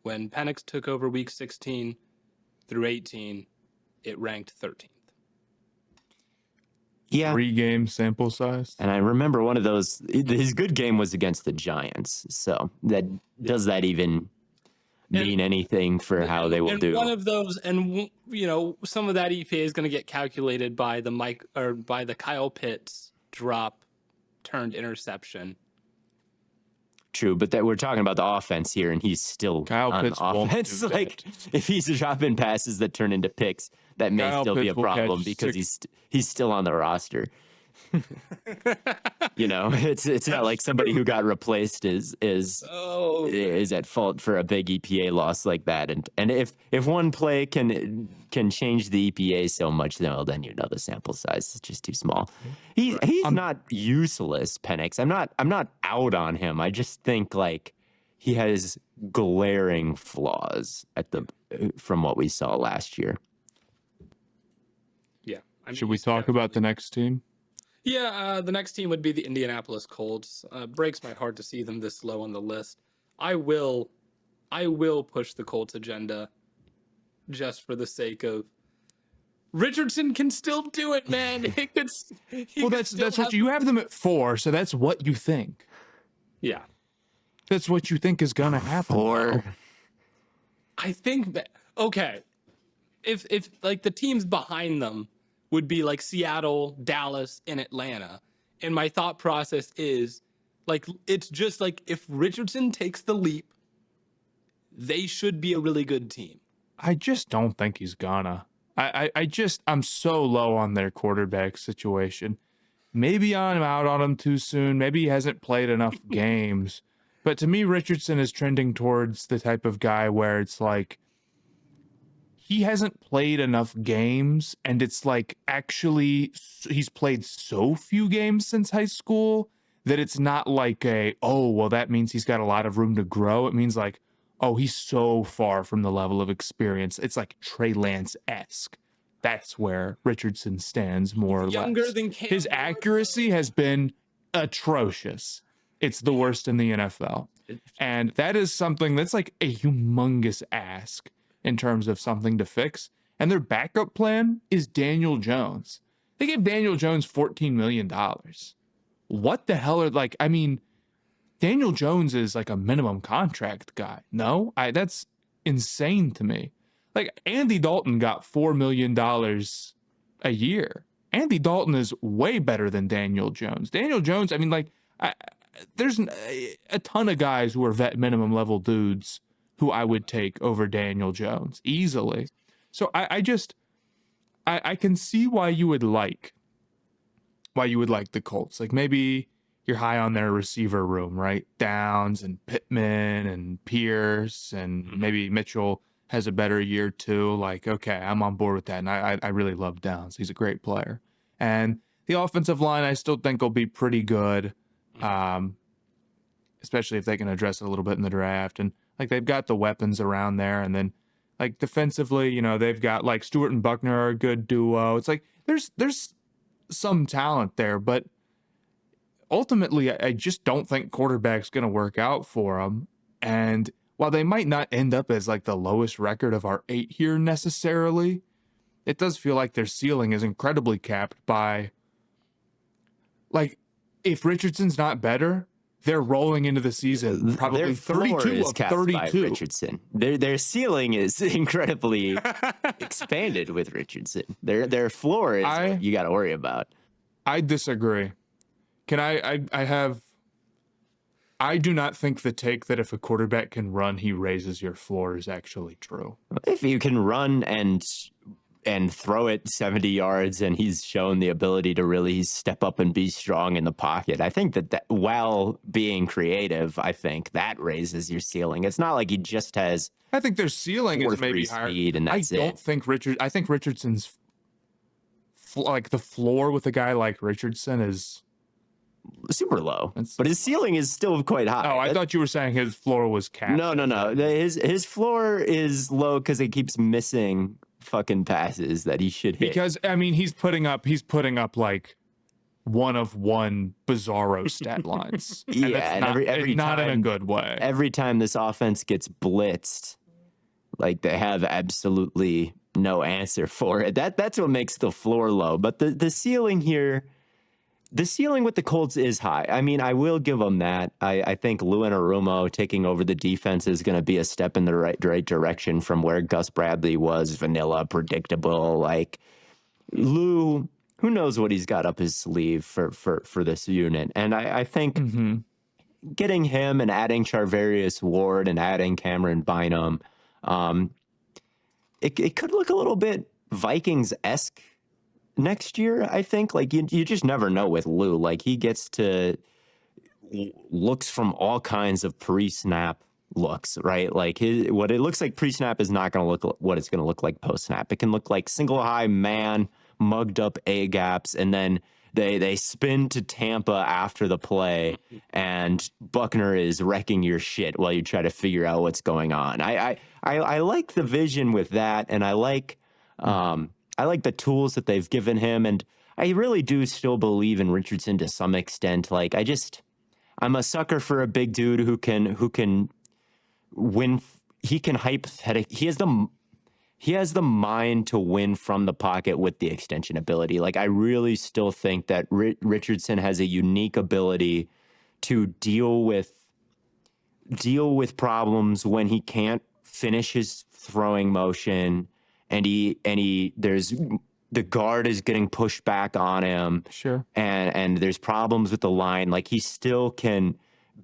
When Penix took over week 16 through 18, it ranked 13th. Yeah. 3-game sample size. And I remember one of those, his good game was against the Giants. So does that even mean anything for how they will do? One of those, and you know, some of that EPA is going to get calculated by the Kyle Pitts drop turned interception. True, but that we're talking about the offense here, and he's still Kyle on Pitts the won't offense. do Like, if he's dropping passes that turn into picks, that may Kyle still be Pitts a will catch problem because he's still on the roster. You know, it's not like somebody who got replaced is at fault for a big EPA loss like that. And if one play can change the EPA so much, then the sample size is just too small. He's not useless, Penix. I'm not out on him. I just think like he has glaring flaws from what we saw last year. Yeah. Should we talk about the next team? Yeah, the next team would be the Indianapolis Colts. Breaks my heart to see them this low on the list. I will push the Colts agenda just for the sake of Richardson can still do it, man. That's what you have them at 4, so that's what you think. Yeah. That's what you think is gonna happen. 4. I think that if like the teams behind them would be like Seattle, Dallas, and Atlanta. And my thought process is like, it's just like if Richardson takes the leap, they should be a really good team. I just don't think he's gonna. I'm so low on their quarterback situation. Maybe I'm out on him too soon. Maybe he hasn't played enough games. But to me, Richardson is trending towards the type of guy where it's like, he hasn't played enough games, and it's like actually he's played so few games since high school that it's not like that means he's got a lot of room to grow. It means like, he's so far from the level of experience. It's like Trey Lance-esque. That's where Richardson stands more or Younger less. than Cam His accuracy has been atrocious. It's the worst in the NFL. And that is something that's like a humongous ask in terms of something to fix. And their backup plan is Daniel Jones. They gave Daniel Jones $14 million. What the hell Daniel Jones is like a minimum contract guy. No, that's insane to me. Like Andy Dalton got $4 million a year. Andy Dalton is way better than Daniel Jones. Daniel Jones, there's a ton of guys who are vet minimum level dudes who I would take over Daniel Jones easily. So I can see why you would like the Colts. Like maybe you're high on their receiver room, right? Downs and Pittman and Pierce, and maybe Mitchell has a better year too. Like, okay, I'm on board with that. And I really love Downs. He's a great player. And the offensive line I still think will be pretty good. Especially if they can address it a little bit in the draft. And like they've got the weapons around there, and then like defensively, they've got like Stewart and Buckner are a good duo. It's like there's some talent there, but ultimately I just don't think quarterback's going to work out for them. And while they might not end up as like the lowest record of our 8 here necessarily, it does feel like their ceiling is incredibly capped by like if Richardson's not better, they're rolling into the season probably their 32 of 32. By Richardson. Their ceiling is incredibly expanded with Richardson. Their floor is what you got to worry about. I disagree. I do not think the take that if a quarterback can run, he raises your floor is actually true. If you can run and throw it 70 yards and he's shown the ability to really step up and be strong in the pocket, I think that while being creative, I think that raises your ceiling. It's not like he just has. I think their ceiling is maybe higher. And that's I think Richardson's like the floor with a guy like Richardson is super low, but his ceiling is still quite high. Oh, I thought you were saying his floor was capped. No. His floor is low because he keeps missing fucking passes that he should hit. Because he's putting up like one of one bizarro stat lines. Yeah, and every not time, in a good way. Every time this offense gets blitzed, like they have absolutely no answer for it. That's what makes the floor low. But the ceiling here. The ceiling with the Colts is high. I will give them that. I think Lou Anarumo taking over the defense is going to be a step in the right direction from where Gus Bradley was vanilla, predictable. Like Lou, who knows what he's got up his sleeve for this unit. And I think getting him and adding Charvarius Ward and adding Cameron Bynum, it could look a little bit Vikings-esque next year, I think. Like, you just never know with Lou. Like, he gets to looks from all kinds of pre-snap looks, right? Like, what it looks like pre-snap is not going to look what it's going to look like post-snap. It can look like single high man, mugged up A-gaps, and then they spin to Tampa after the play, and Buckner is wrecking your shit while you try to figure out what's going on. I like the vision with that, and I like the tools that they've given him, and I really do still believe in Richardson to some extent. Like, I'm a sucker for a big dude who can win. He can he has the mind to win from the pocket with the extension ability. Like, I really still think that Richardson has a unique ability to deal with problems when he can't finish his throwing motion, and there's the guard is getting pushed back on him. Sure. And there's problems with the line. Like, he still can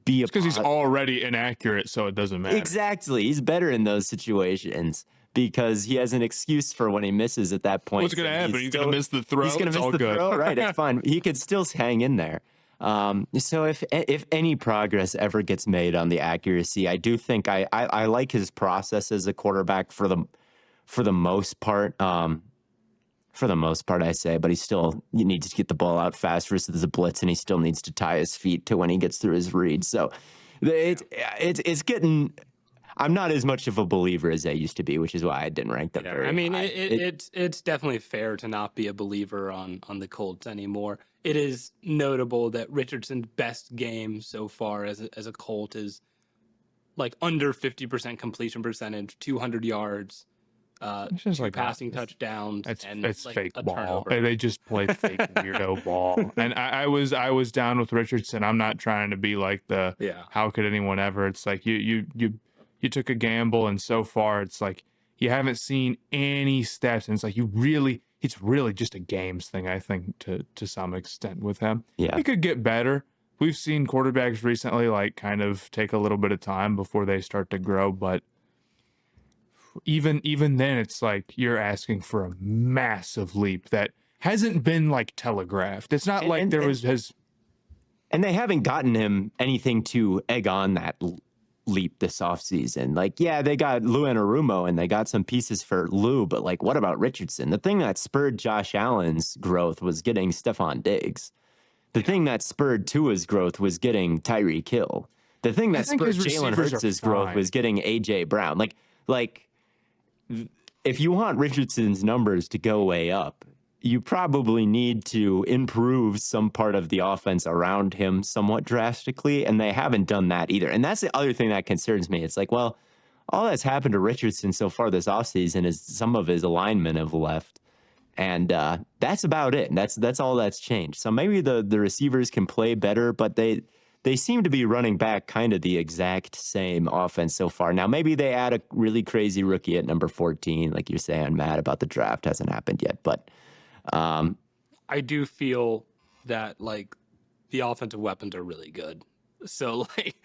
be because he's already inaccurate, so it doesn't matter. Exactly. He's better in those situations because he has an excuse for when he misses at that point. What's going to happen? He's going to miss the throw. He's going to miss the throw. Right. It's fine. He could still hang in there. So if any progress ever gets made on the accuracy, I do think I like his process as a quarterback for the most part. For the most part, I say, but he needs to get the ball out fast versus the blitz, and he still needs to tie his feet to when he gets through his reads. So it's getting. I'm not as much of a believer as I used to be, which is why I didn't rank them very high. It's definitely fair to not be a believer on the Colts anymore. It is notable that Richardson's best game so far as a Colt is like under 50% completion percentage, 200 yards. It's just like passing touchdowns. It's like fake ball. Turnover. They just play fake weirdo ball. And I was down with Richardson. I'm not trying to be like how could anyone ever? It's like you took a gamble, and so far it's like you haven't seen any steps, and it's like it's really just a games thing, I think, to some extent with him. Yeah. He could get better. We've seen quarterbacks recently like kind of take a little bit of time before they start to grow, but even then it's like you're asking for a massive leap that hasn't been like telegraphed. It's not and they haven't gotten him anything to egg on that leap this offseason. Like, yeah, they got Lou Anarumo and they got some pieces for Lou, but like, what about Richardson? The thing that spurred Josh Allen's growth was getting Stephon Diggs. The thing that spurred Tua's growth was getting Tyreek Hill. The thing that spurred Jalen Hurts' growth was getting A.J. Brown. Like, if you want Richardson's numbers to go way up, you probably need to improve some part of the offense around him somewhat drastically, and they haven't done that either. And that's the other thing that concerns me. It's like, well, all that's happened to Richardson so far this offseason is some of his alignment have left, and that's about it. That's all that's changed. So maybe the receivers can play better, but they seem to be running back kind of the exact same offense so far. Now, maybe they add a really crazy rookie at number 14, like you're saying, Matt, about the draft. Hasn't happened yet, but I do feel that like the offensive weapons are really good. So like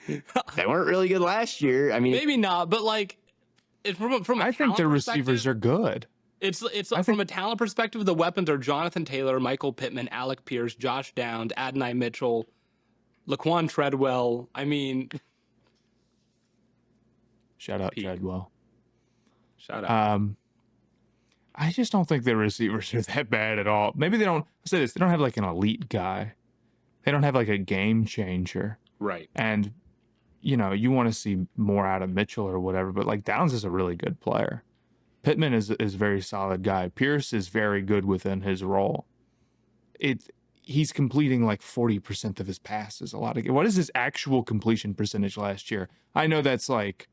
they weren't really good last year. I mean, maybe not, but like it's from a I think the receivers are good. It's from a talent perspective, the weapons are Jonathan Taylor, Michael Pittman, Alec Pierce, Josh Downs, Adonai Mitchell, Laquan Treadwell. I mean, shout out Treadwell. Shout out. I just don't think the receivers are that bad at all. Maybe they don't. I'll say this: they don't have like an elite guy. They don't have like a game changer. Right. And you want to see more out of Mitchell or whatever. But like Downs is a really good player. Pittman is a very solid guy. Pierce is very good within his role. He's completing like 40% of his passes. What is his actual completion percentage last year? I know that's like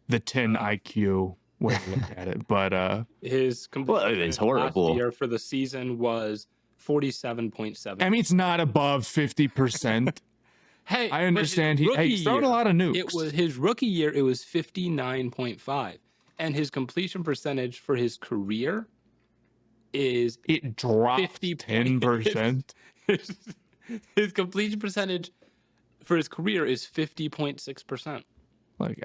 the 10 IQ when you look at it, but his completion it's horrible. Last year for the season was 47.7. I mean, it's not above 50%. Hey, I understand he's thrown a lot of nukes. It was his rookie year. It was 59.5, and his completion percentage for his career is it dropped 10%. His completion percentage for his career is 50.6%. Like,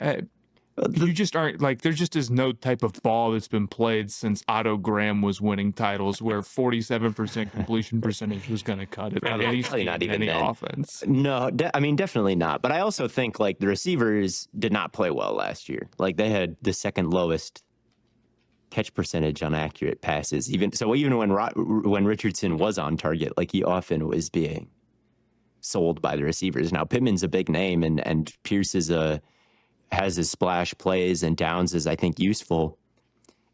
you just aren't like, there just is no type of ball that's been played since Otto Graham was winning titles where 47% completion percentage was going to cut it at least Probably not in even any then. offense. No, I mean, definitely not. But I also think like the receivers did not play well last year. Like they had the second lowest catch percentage on accurate passes. Even when Richardson was on target, like he often was being sold by the receivers. Now Pittman's a big name, and Pierce has his splash plays, and Downs is, I think, useful.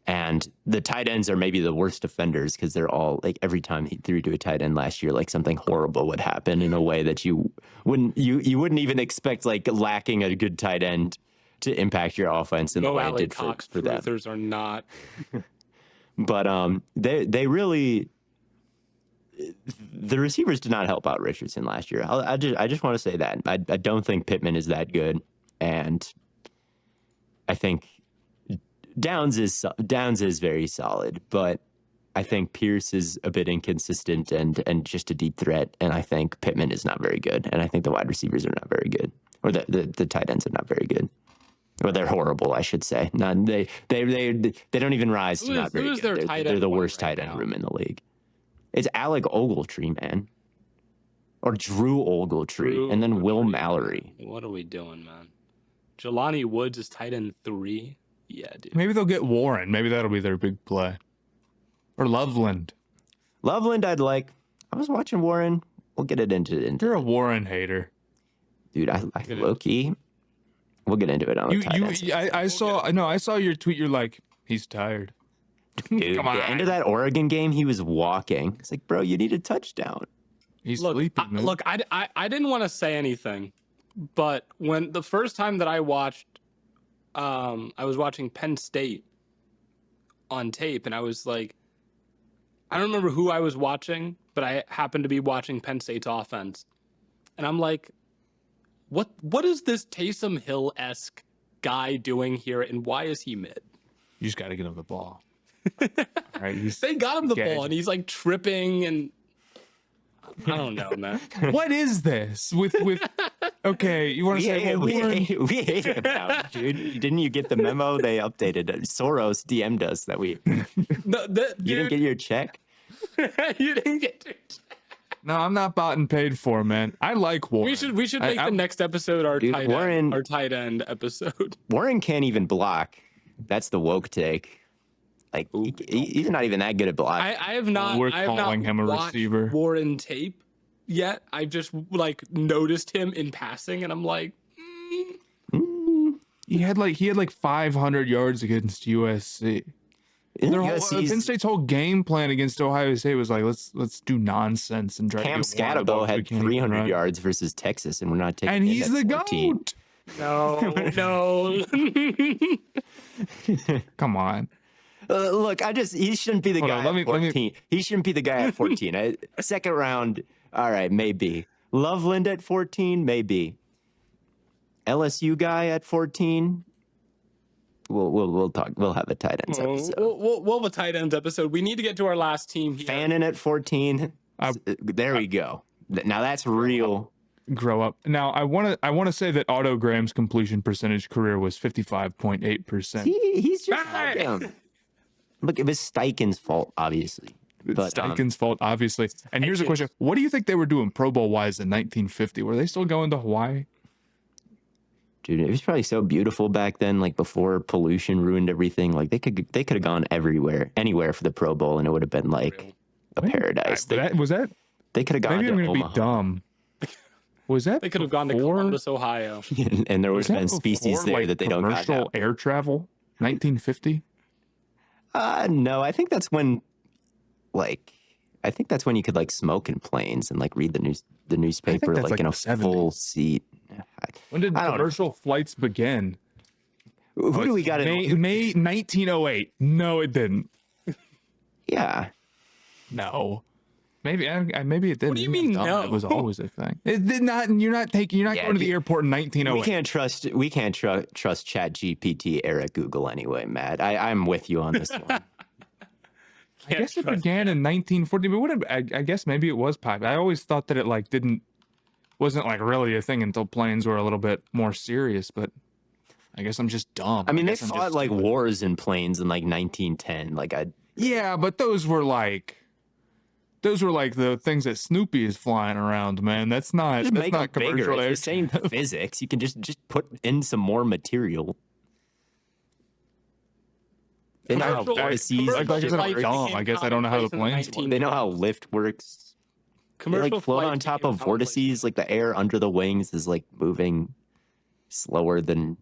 And the tight ends are maybe the worst offenders because they're all like, every time he threw to a tight end last year, like something horrible would happen in a way that you wouldn't even expect, like lacking a good tight end to impact your offense in the way it did for them. Truthers are not. But they really, the receivers did not help out Richardson last year. I just want to say that I don't think Pittman is that good, and I think Downs is very solid, but I think Pierce is a bit inconsistent and just a deep threat, and I think Pittman is not very good, and I think the wide receivers are not very good, or the tight ends are not very good. Or they're horrible, I should say. They don't even rise to not very good. They're the worst tight end room in the league. It's Alec Ogletree, man. Or Drew Ogletree. And then Will Mallory. What are we doing, man? Jelani Woods is tight end 3. Yeah, dude. Maybe they'll get Warren. Maybe that'll be their big play. Or Loveland. Loveland, I'd like. I was watching Warren. We'll get it into. You're a Warren hater. Dude, I low-key. We'll get into it on the tight ends. I saw your tweet. You're like, he's tired. Dude, Come on. the end of that Oregon game, he was walking. It's like, bro, you need a touchdown. He's sleeping, man. Look, I didn't want to say anything, but when the first time that I watched, I was watching Penn State on tape, and I was like, I don't remember who I was watching, but I happened to be watching Penn State's offense, and I'm like, what is this Taysom Hill-esque guy doing here, and why is he mid? You just got to get him the ball. Right, they got him the ball, and he's like tripping, and I don't know, man. What is this with? Okay, you want to say we hate him now, dude. Didn't you get the memo? They updated it. Soros DM'd us that we. No, you didn't get your check. You didn't get your check. No, I'm not bought and paid for, man. I like Warren. We should make the next episode our tight end episode. Warren can't even block. That's the woke take. Like he's not even that good at block. I have not. We're I have calling not him a watched receiver. Warren tape yet. I just like noticed him in passing, and I'm like, He had like 500 yards against USC. Penn State's whole game plan against Ohio State was like, let's do nonsense and try Cam to get Scatabo had 300 yards versus Texas, and we're not taking. And he's the GOAT. No. Come on. Look, he shouldn't be the guy at 14. He shouldn't be the guy at 14. Second round, all right, maybe. Loveland at 14, maybe. LSU guy at 14. We'll talk. We'll have a tight ends episode. We'll have a tight ends episode. We need to get to our last team here. Fannin at 14. There we go. Now that's real. Grow up. Now I want to say that Otto Graham's completion percentage career was 55.8%. He's just like him. Look, it was Steichen's fault, obviously. It's Steichen's fault, obviously. And here's a question: what do you think they were doing Pro Bowl wise in 1950? Were they still going to Hawaii? Dude, it was probably so beautiful back then, like before pollution ruined everything. Like they could have gone anywhere for the Pro Bowl, and it would have been like a paradise. They could have gone. Maybe I'm going to be dumb. Was that they could have gone to Columbus, Ohio? And there would have been species there that they don't got. Commercial air travel, 1950. No, I think that's when, you could like smoke in planes and like read the newspaper like in a 70s. full seat. When did commercial flights begin? Who do we got in May 1908? No, it didn't. Yeah. No. Maybe it did. What do you mean no? It was always a thing. It did not. You're not going to the airport in 1908. We can't trust Chat GPT era Google anyway, Matt. I'm with you on this one. I guess it began in 1940, but I guess maybe it was popular. I always thought that it like didn't wasn't like really a thing until planes were a little bit more serious. But I guess I'm just dumb. I mean, they guess I'm fought just like stupid. wars in planes in like 1910. Yeah, but those were like the things that Snoopy is flying around, man. That's not just make them bigger. commercial air. It's the same physics. You can just put in some more material. They know how Commercial- vortices. Like I said, I'm flights dumb. became I guess I don't know how the commonplace in planes work. They know how lift works. They Commercial like float flights on top became of commonplace. vortices. Like the air under the wings is like moving slower than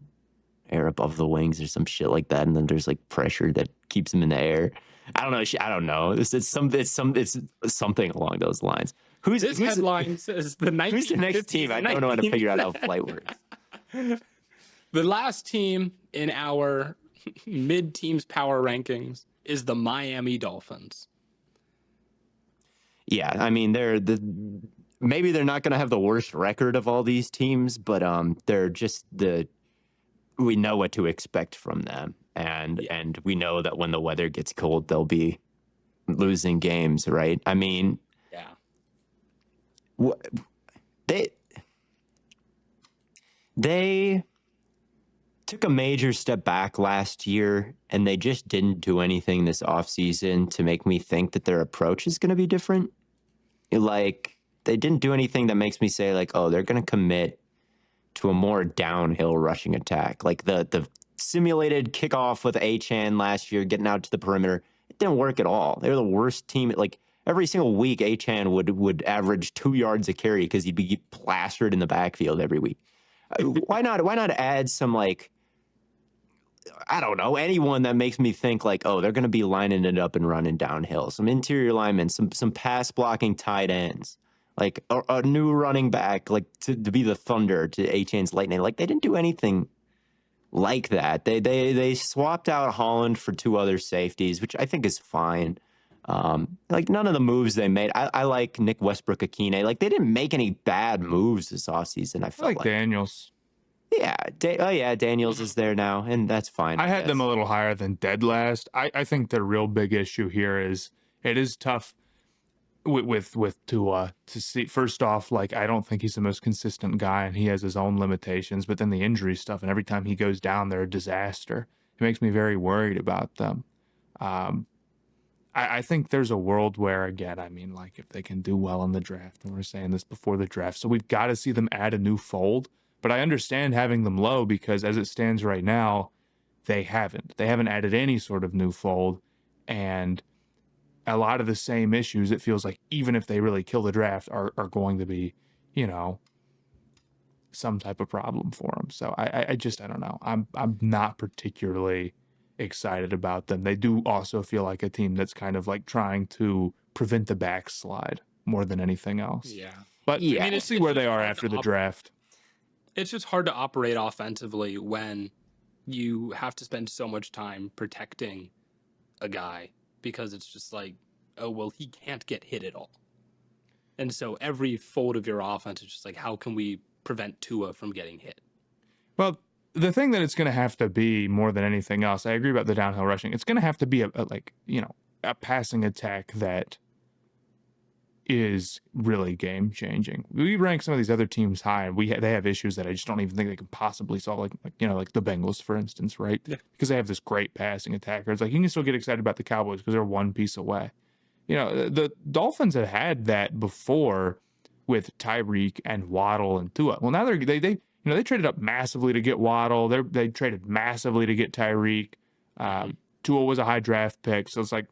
air above the wings or some shit like that. And then there's like pressure that keeps them in the air. I don't know. I don't know. It's something along those lines. This headline says the 1950s. Who's the next team? I don't know how to figure out how flight works. The last team in our mid-teams power rankings is the Miami Dolphins. Yeah, I mean maybe they're not going to have the worst record of all these teams, but they're just we know what to expect from them, and we know that when the weather gets cold, they'll be losing games, right? I mean, Yeah. They took a major step back last year, and they just didn't do anything this offseason to make me think that their approach is going to be different. Like, they didn't do anything that makes me say, like, oh, they're going to commit to a more downhill rushing attack. Like the simulated kickoff with Achane last year, getting out to the perimeter, it didn't work at all. They were the worst team. Like, every single week, Achane would average 2 yards a carry because he'd be plastered in the backfield every week. Why not add some, like, I don't know, anyone that makes me think like, oh, they're going to be lining it up and running downhill. Some interior linemen, some pass blocking tight ends, like a new running back, like to be the thunder to Achane's lightning. Like, they didn't do anything like that. They swapped out Holland for 2 other safeties, which I think is fine. Like, none of the moves they made. I like Nick Westbrook-Akine. Like, they didn't make any bad moves this offseason. I felt like Daniels. Yeah. Daniels is there now, and that's fine. I had them a little higher than dead last. I think the real big issue here is it is tough with Tua to see. First off, like, I don't think he's the most consistent guy, and he has his own limitations. But then the injury stuff, and every time he goes down, they're a disaster. It makes me very worried about them. I think there's a world where, again, I mean, like, if they can do well in the draft, and we were saying this before the draft, so we've got to see them add a new fold. But I understand having them low because as it stands right now, they haven't. They haven't added any sort of new fold. And a lot of the same issues, it feels like, even if they really kill the draft, are going to be, some type of problem for them. So I don't know. I'm not particularly excited about them. They do also feel like a team that's kind of like trying to prevent the backslide more than anything else. Yeah. But Yeah. I mean, we'll see where they are after the draft. It's just hard to operate offensively when you have to spend so much time protecting a guy because it's just like, oh, well, he can't get hit at all. And so every fold of your offense is just like, how can we prevent Tua from getting hit? Well, the thing that it's going to have to be more than anything else, I agree about the downhill rushing. It's going to have to be a passing attack that is really game changing. We rank some of these other teams high, and they have issues that I just don't even think they can possibly solve. Like the Bengals, for instance, right? Yeah. Because they have this great passing attacker. It's like you can still get excited about the Cowboys because they're one piece away. The Dolphins have had that before with Tyreek and Waddle and Tua. Well, now they traded up massively to get Waddle. They traded massively to get Tyreek. Tua was a high draft pick, so it's like,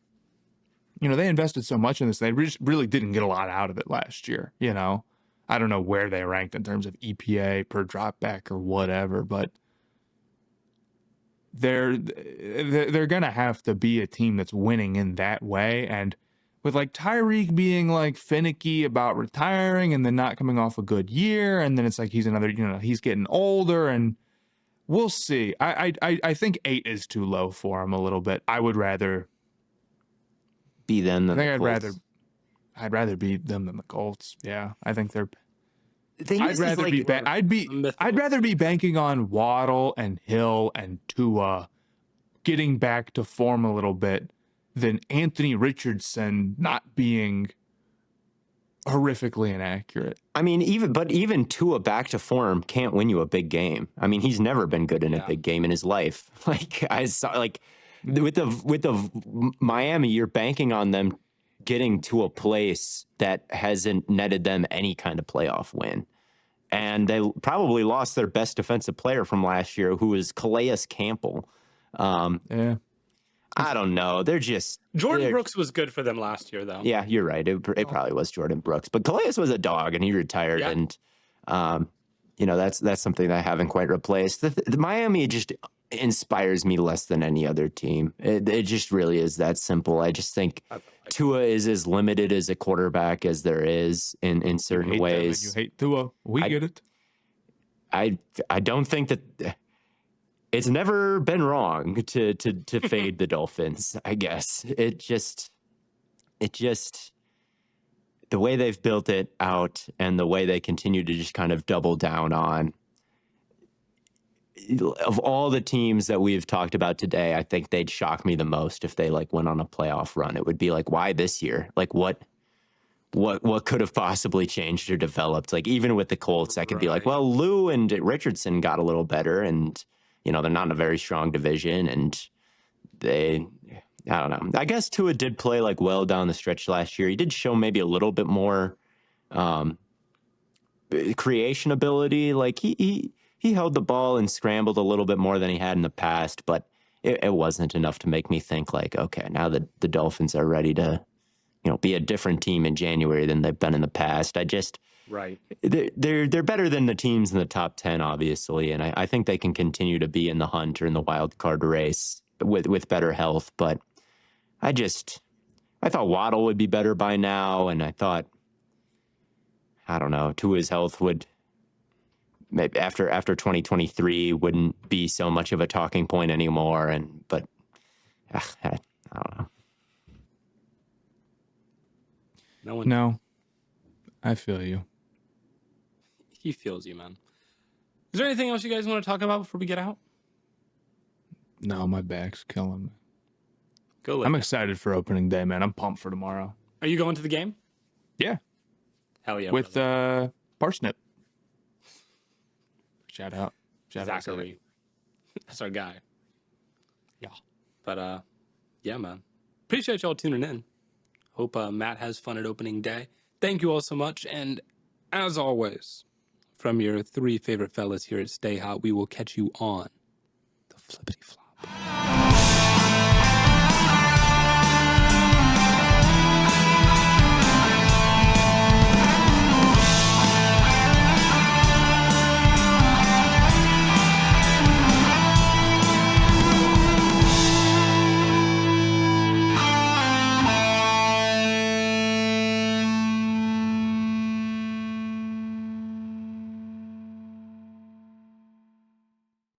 they invested so much in this. They really didn't get a lot out of it last year. I don't know where they ranked in terms of EPA per dropback or whatever, but they're going to have to be a team that's winning in that way. And with like Tyreek being like finicky about retiring and then not coming off a good year, and then it's like he's he's getting older, and we'll see. I think 8 is too low for him a little bit. I would rather be them than I think the Colts. I'd rather be them than the Colts. Yeah, I think they're. I'd rather be banking on Waddle and Hill and Tua getting back to form a little bit than Anthony Richardson not being horrifically inaccurate. I mean, even Tua back to form can't win you a big game. I mean, he's never been good in a big game in his life. Like I saw, like with the Miami, you're banking on them getting to a place that hasn't netted them any kind of playoff win. And they probably lost their best defensive player from last year, who is Calais Campbell. Yeah. I don't know. Jordan Brooks was good for them last year, though. Yeah, you're right. It probably was Jordan Brooks, but Calais was a dog, and he retired. Yeah. And that's something that I haven't quite replaced. The Miami just inspires me less than any other team. It just really is that simple. I just think Tua is as limited as a quarterback as there is in certain ways. You hate Tua. We get it. I don't think that. It's never been wrong to fade the Dolphins, I guess. It just the way they've built it out and the way they continue to just kind of double down on. Of all the teams that we've talked about today, I think they'd shock me the most if they like went on a playoff run. It would be like, why this year? Like what could have possibly changed or developed? Like even with the Colts, I could be like, well, Lou and Richardson got a little better, and they're not in a very strong division, and I don't know. I guess Tua did play like well down the stretch last year. He did show maybe a little bit more creation ability. Like he held the ball and scrambled a little bit more than he had in the past, but it wasn't enough to make me think like, okay, now that the Dolphins are ready to, be a different team in January than they've been in the past. They're better than the teams in the top 10, obviously, and I think they can continue to be in the hunt or in the wild card race with better health. But I thought Waddle would be better by now, and I thought, I don't know, Tua's health would maybe after 2023 wouldn't be so much of a talking point anymore. But I don't know. No, I feel you. He feels you, man. Is there anything else you guys want to talk about before we get out? No, my back's killing me. Go. I'm excited for opening day, man. I'm pumped for tomorrow. Are you going to the game? Yeah. Hell yeah. With Parsnip. Shout out. Zachary. That's our guy. Yeah. But yeah, man. Appreciate y'all tuning in. Hope Matt has fun at opening day. Thank you all so much. And as always, from your three favorite fellas here at Stay Hot, we will catch you on the flippity flop.